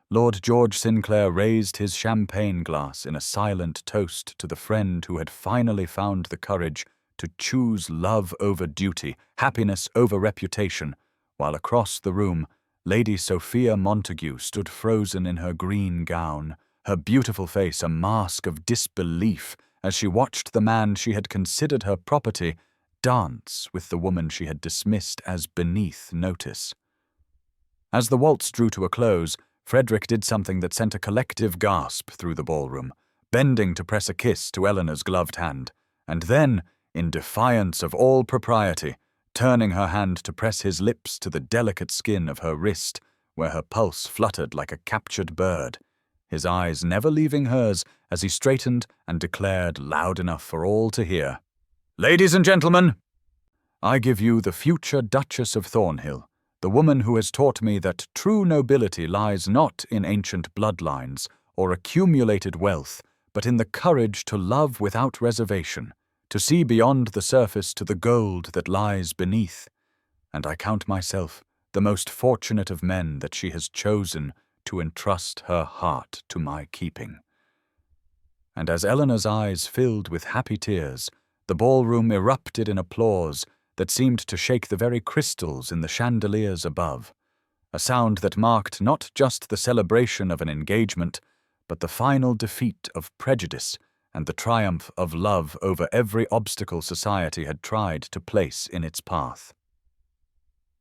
Lord George Sinclair raised his champagne glass in a silent toast to the friend who had finally found the courage to choose love over duty, happiness over reputation, while across the room Lady Sophia Montague stood frozen in her green gown, her beautiful face a mask of disbelief as she watched the man she had considered her property dance with the woman she had dismissed as beneath notice. As the waltz drew to a close, Frederick did something that sent a collective gasp through the ballroom, bending to press a kiss to Eleanor's gloved hand, and then, in defiance of all propriety, turning her hand to press his lips to the delicate skin of her wrist, where her pulse fluttered like a captured bird, his eyes never leaving hers as he straightened and declared loud enough for all to hear, "Ladies and gentlemen, I give you the future Duchess of Thornhill, the woman who has taught me that true nobility lies not in ancient bloodlines or accumulated wealth, but in the courage to love without reservation, to see beyond the surface to the gold that lies beneath. And I count myself the most fortunate of men that she has chosen to entrust her heart to my keeping." And as Eleanor's eyes filled with happy tears, the ballroom erupted in applause that seemed to shake the very crystals in the chandeliers above, a sound that marked not just the celebration of an engagement, but the final defeat of prejudice and the triumph of love over every obstacle society had tried to place in its path.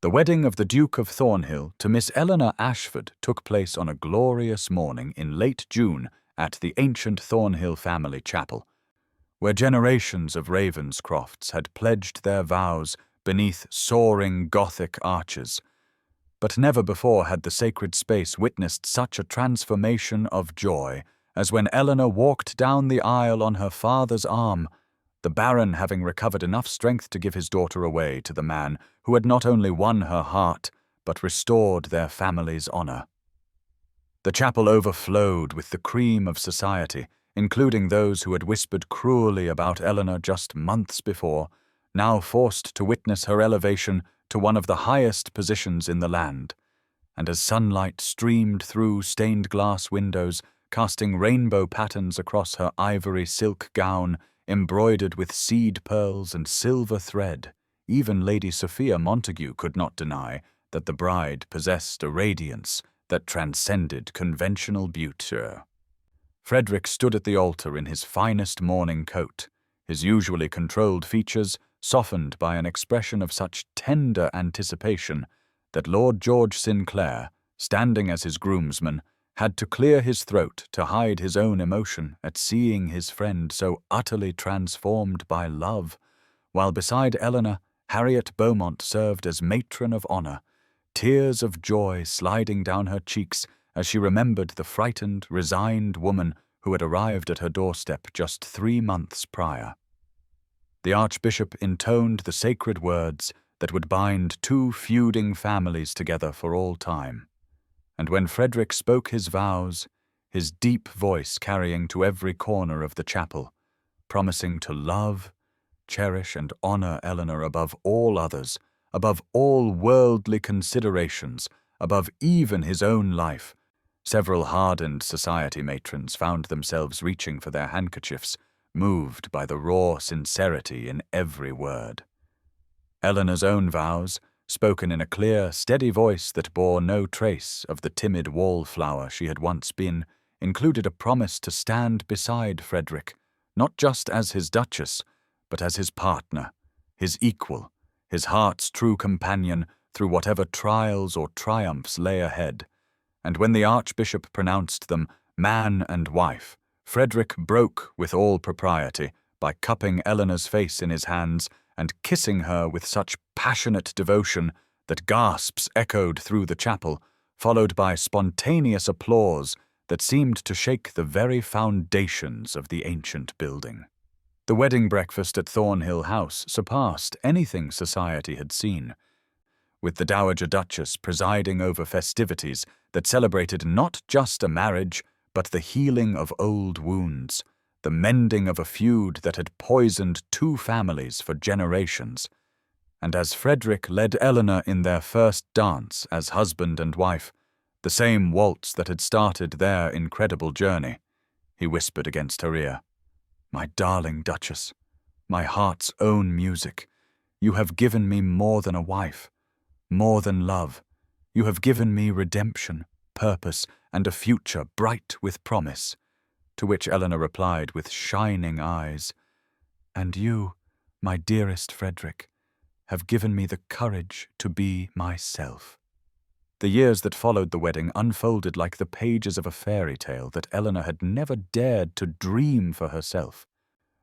The wedding of the Duke of Thornhill to Miss Eleanor Ashford took place on a glorious morning in late June at the ancient Thornhill family chapel, where generations of Ravenscrofts had pledged their vows beneath soaring Gothic arches. But never before had the sacred space witnessed such a transformation of joy as when Eleanor walked down the aisle on her father's arm, the Baron having recovered enough strength to give his daughter away to the man who had not only won her heart, but restored their family's honour. The chapel overflowed with the cream of society, including those who had whispered cruelly about Eleanor just months before, now forced to witness her elevation to one of the highest positions in the land. And as sunlight streamed through stained-glass windows, casting rainbow patterns across her ivory silk gown, embroidered with seed pearls and silver thread, even Lady Sophia Montague could not deny that the bride possessed a radiance that transcended conventional beauty. Frederick stood at the altar in his finest mourning coat, his usually controlled features softened by an expression of such tender anticipation that Lord George Sinclair, standing as his groomsman, had to clear his throat to hide his own emotion at seeing his friend so utterly transformed by love, while beside Eleanor, Harriet Beaumont served as matron of honour, tears of joy sliding down her cheeks as she remembered the frightened, resigned woman who had arrived at her doorstep just 3 months prior. The Archbishop intoned the sacred words that would bind 2 feuding families together for all time. And when Frederick spoke his vows, his deep voice carrying to every corner of the chapel, promising to love, cherish, and honour Eleanor above all others, above all worldly considerations, above even his own life, several hardened society matrons found themselves reaching for their handkerchiefs, moved by the raw sincerity in every word. Eleanor's own vows, spoken in a clear, steady voice that bore no trace of the timid wallflower she had once been, included a promise to stand beside Frederick, not just as his Duchess, but as his partner, his equal, his heart's true companion through whatever trials or triumphs lay ahead. And when the Archbishop pronounced them man and wife, Frederick broke with all propriety by cupping Eleanor's face in his hands and kissing her with such passionate devotion that gasps echoed through the chapel, followed by spontaneous applause that seemed to shake the very foundations of the ancient building. The wedding breakfast at Thornhill House surpassed anything society had seen, with the Dowager Duchess presiding over festivities that celebrated not just a marriage, but the healing of old wounds, the mending of a feud that had poisoned 2 families for generations. And as Frederick led Eleanor in their first dance as husband and wife, the same waltz that had started their incredible journey, he whispered against her ear, "My darling Duchess, my heart's own music, you have given me more than a wife, more than love. You have given me redemption, purpose, and a future bright with promise." To which Eleanor replied with shining eyes, "And you, my dearest Frederick, have given me the courage to be myself." The years that followed the wedding unfolded like the pages of a fairy tale that Eleanor had never dared to dream for herself,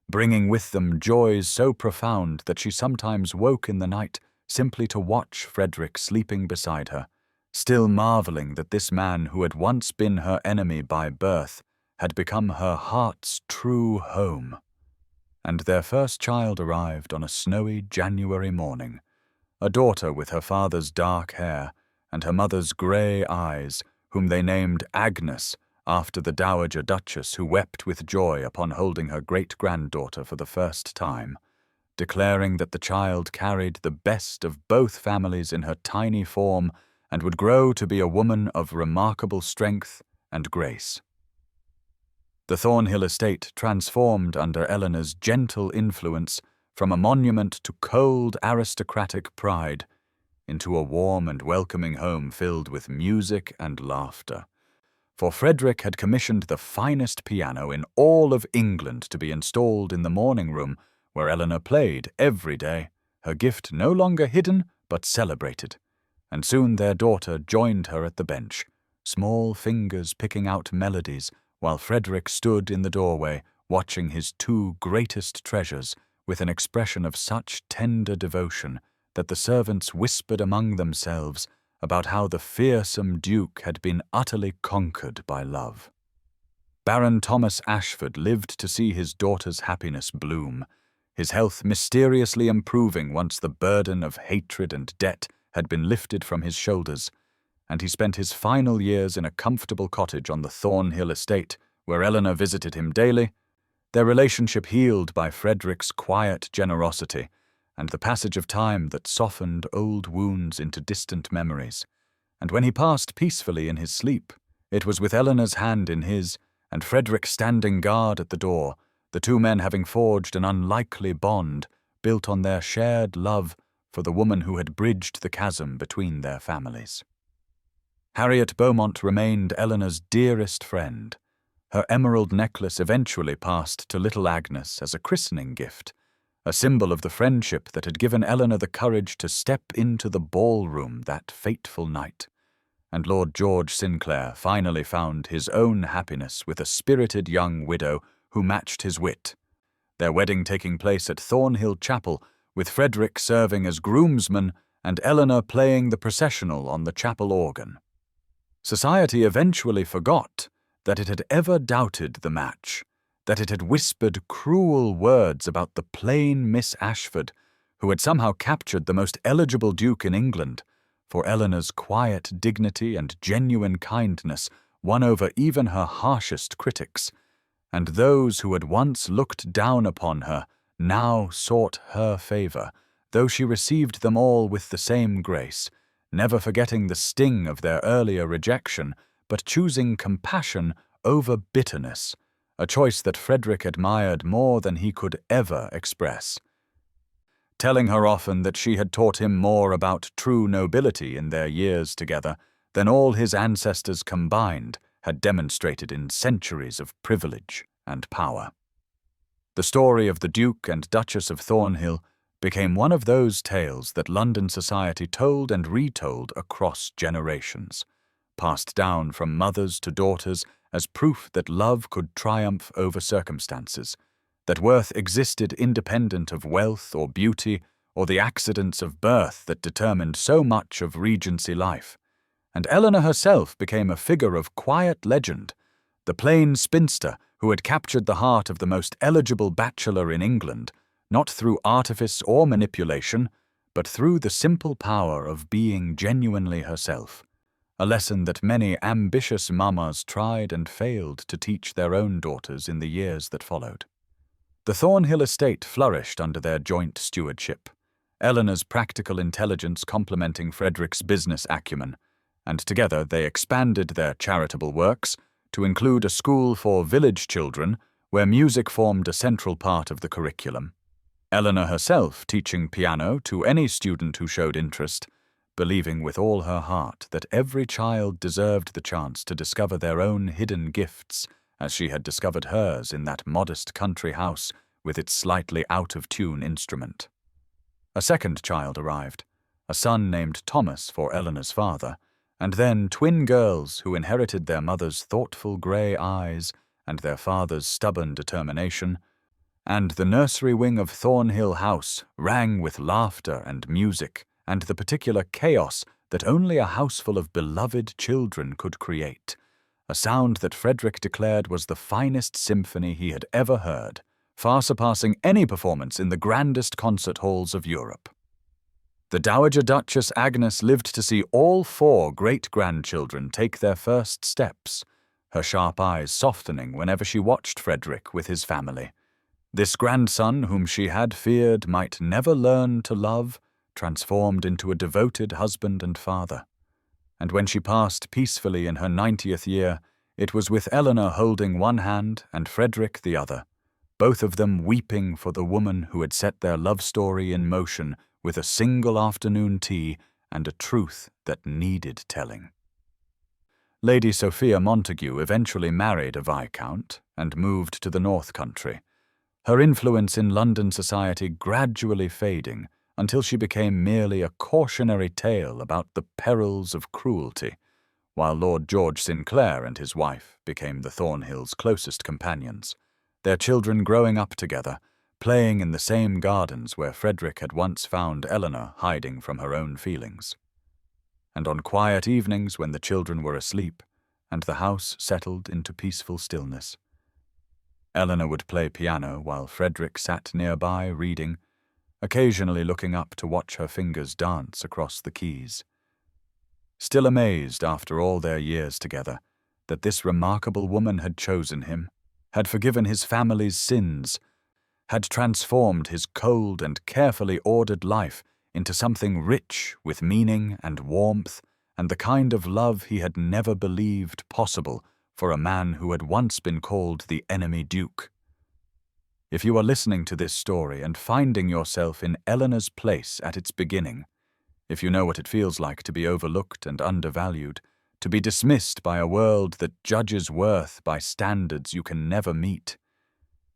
bringing with them joys so profound that she sometimes woke in the night simply to watch Frederick sleeping beside her, still marvelling that this man who had once been her enemy by birth had become her heart's true home. And their first child arrived on a snowy January morning, a daughter with her father's dark hair and her mother's grey eyes, whom they named Agnes, after the Dowager Duchess who wept with joy upon holding her great-granddaughter for the first time, declaring that the child carried the best of both families in her tiny form and would grow to be a woman of remarkable strength and grace. The Thornhill estate transformed under Eleanor's gentle influence from a monument to cold aristocratic pride into a warm and welcoming home filled with music and laughter. For Frederick had commissioned the finest piano in all of England to be installed in the morning room where Eleanor played every day, her gift no longer hidden but celebrated. And soon their daughter joined her at the bench, small fingers picking out melodies, while Frederick stood in the doorway, watching his two greatest treasures with an expression of such tender devotion that the servants whispered among themselves about how the fearsome Duke had been utterly conquered by love. Baron Thomas Ashford lived to see his daughter's happiness bloom, his health mysteriously improving once the burden of hatred and debt had been lifted from his shoulders, and he spent his final years in a comfortable cottage on the Thornhill estate, where Eleanor visited him daily, their relationship healed by Frederick's quiet generosity and the passage of time that softened old wounds into distant memories. And when he passed peacefully in his sleep, it was with Eleanor's hand in his, and Frederick standing guard at the door, the two men having forged an unlikely bond built on their shared love for the woman who had bridged the chasm between their families. Harriet Beaumont remained Eleanor's dearest friend. Her emerald necklace eventually passed to little Agnes as a christening gift, a symbol of the friendship that had given Eleanor the courage to step into the ballroom that fateful night. And Lord George Sinclair finally found his own happiness with a spirited young widow who matched his wit, their wedding taking place at Thornhill Chapel, with Frederick serving as groomsman and Eleanor playing the processional on the chapel organ. Society eventually forgot that it had ever doubted the match, that it had whispered cruel words about the plain Miss Ashford, who had somehow captured the most eligible duke in England, for Eleanor's quiet dignity and genuine kindness won over even her harshest critics, and those who had once looked down upon her now sought her favor, though she received them all with the same grace, never forgetting the sting of their earlier rejection, but choosing compassion over bitterness, a choice that Frederick admired more than he could ever express, telling her often that she had taught him more about true nobility in their years together than all his ancestors combined had demonstrated in centuries of privilege and power. The story of the Duke and Duchess of Thornhill became one of those tales that London society told and retold across generations, passed down from mothers to daughters as proof that love could triumph over circumstances, that worth existed independent of wealth or beauty or the accidents of birth that determined so much of Regency life. And Eleanor herself became a figure of quiet legend, the plain spinster who had captured the heart of the most eligible bachelor in England, not through artifice or manipulation, but through the simple power of being genuinely herself, a lesson that many ambitious mammas tried and failed to teach their own daughters in the years that followed. The Thornhill estate flourished under their joint stewardship, Eleanor's practical intelligence complementing Frederick's business acumen, and together they expanded their charitable works to include a school for village children where music formed a central part of the curriculum, Eleanor herself teaching piano to any student who showed interest, believing with all her heart that every child deserved the chance to discover their own hidden gifts as she had discovered hers in that modest country house with its slightly out-of-tune instrument. A second child arrived, a son named Thomas for Eleanor's father, and then twin girls who inherited their mother's thoughtful grey eyes and their father's stubborn determination, and the nursery wing of Thornhill House rang with laughter and music and the particular chaos that only a houseful of beloved children could create, a sound that Frederick declared was the finest symphony he had ever heard, far surpassing any performance in the grandest concert halls of Europe. The Dowager Duchess Agnes lived to see all 4 great-grandchildren take their first steps, her sharp eyes softening whenever she watched Frederick with his family. This grandson, whom she had feared might never learn to love, transformed into a devoted husband and father. And when she passed peacefully in her 90th year, it was with Eleanor holding one hand and Frederick the other, both of them weeping for the woman who had set their love story in motion with a single afternoon tea and a truth that needed telling. Lady Sophia Montague eventually married a viscount and moved to the North Country, her influence in London society gradually fading until she became merely a cautionary tale about the perils of cruelty, while Lord George Sinclair and his wife became the Thornhills' closest companions, their children growing up together, playing in the same gardens where Frederick had once found Eleanor hiding from her own feelings. And on quiet evenings when the children were asleep and the house settled into peaceful stillness, Eleanor would play piano while Frederick sat nearby reading, occasionally looking up to watch her fingers dance across the keys. Still amazed after all their years together that this remarkable woman had chosen him, had forgiven his family's sins, had transformed his cold and carefully ordered life into something rich with meaning and warmth and the kind of love he had never believed possible for a man who had once been called the enemy duke. If you are listening to this story and finding yourself in Eleanor's place at its beginning, if you know what it feels like to be overlooked and undervalued, to be dismissed by a world that judges worth by standards you can never meet,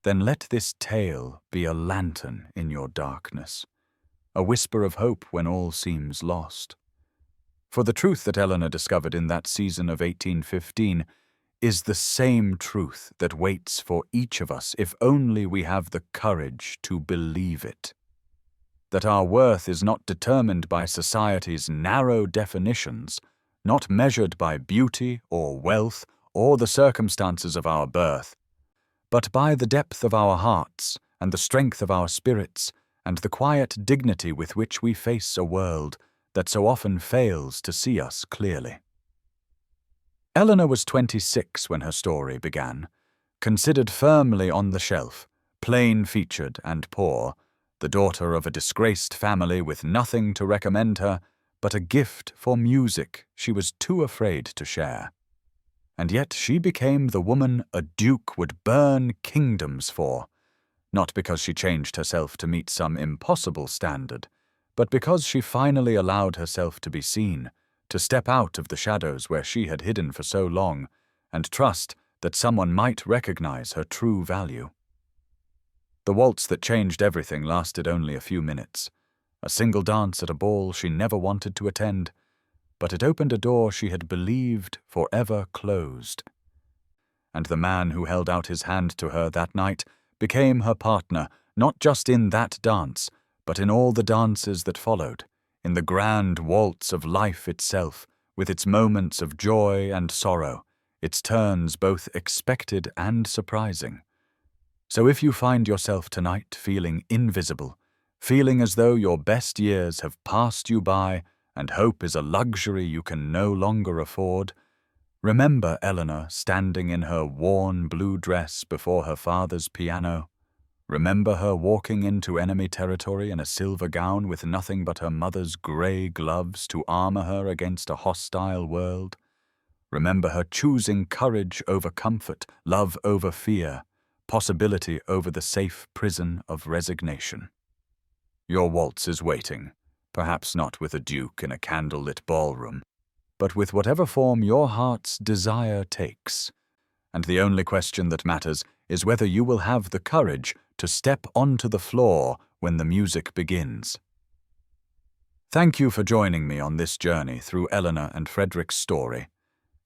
then let this tale be a lantern in your darkness, a whisper of hope when all seems lost. For the truth that Eleanor discovered in that season of 1815 is the same truth that waits for each of us if only we have the courage to believe it. That our worth is not determined by society's narrow definitions, not measured by beauty or wealth or the circumstances of our birth, but by the depth of our hearts and the strength of our spirits and the quiet dignity with which we face a world that so often fails to see us clearly. Eleanor was 26 when her story began, considered firmly on the shelf, plain-featured and poor, the daughter of a disgraced family with nothing to recommend her but a gift for music she was too afraid to share. And yet she became the woman a duke would burn kingdoms for, not because she changed herself to meet some impossible standard, but because she finally allowed herself to be seen, to step out of the shadows where she had hidden for so long, and trust that someone might recognize her true value. The waltz that changed everything lasted only a few minutes, a single dance at a ball she never wanted to attend, but it opened a door she had believed forever closed. And the man who held out his hand to her that night became her partner, not just in that dance, but in all the dances that followed, in the grand waltz of life itself, with its moments of joy and sorrow, its turns both expected and surprising. So if you find yourself tonight feeling invisible, feeling as though your best years have passed you by and hope is a luxury you can no longer afford, remember Eleanor standing in her worn blue dress before her father's piano. Remember her walking into enemy territory in a silver gown with nothing but her mother's grey gloves to armor her against a hostile world. Remember her choosing courage over comfort, love over fear, possibility over the safe prison of resignation. Your waltz is waiting, perhaps not with a duke in a candlelit ballroom, but with whatever form your heart's desire takes. And the only question that matters is whether you will have the courage to step onto the floor when the music begins. Thank you for joining me on this journey through Eleanor and Frederick's story.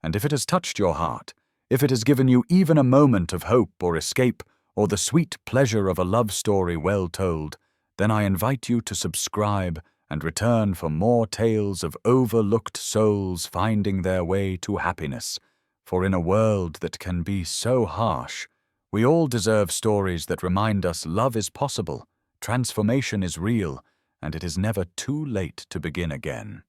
And if it has touched your heart, if it has given you even a moment of hope or escape, or the sweet pleasure of a love story well told, then I invite you to subscribe and return for more tales of overlooked souls finding their way to happiness. For in a world that can be so harsh, we all deserve stories that remind us love is possible, transformation is real, and it is never too late to begin again.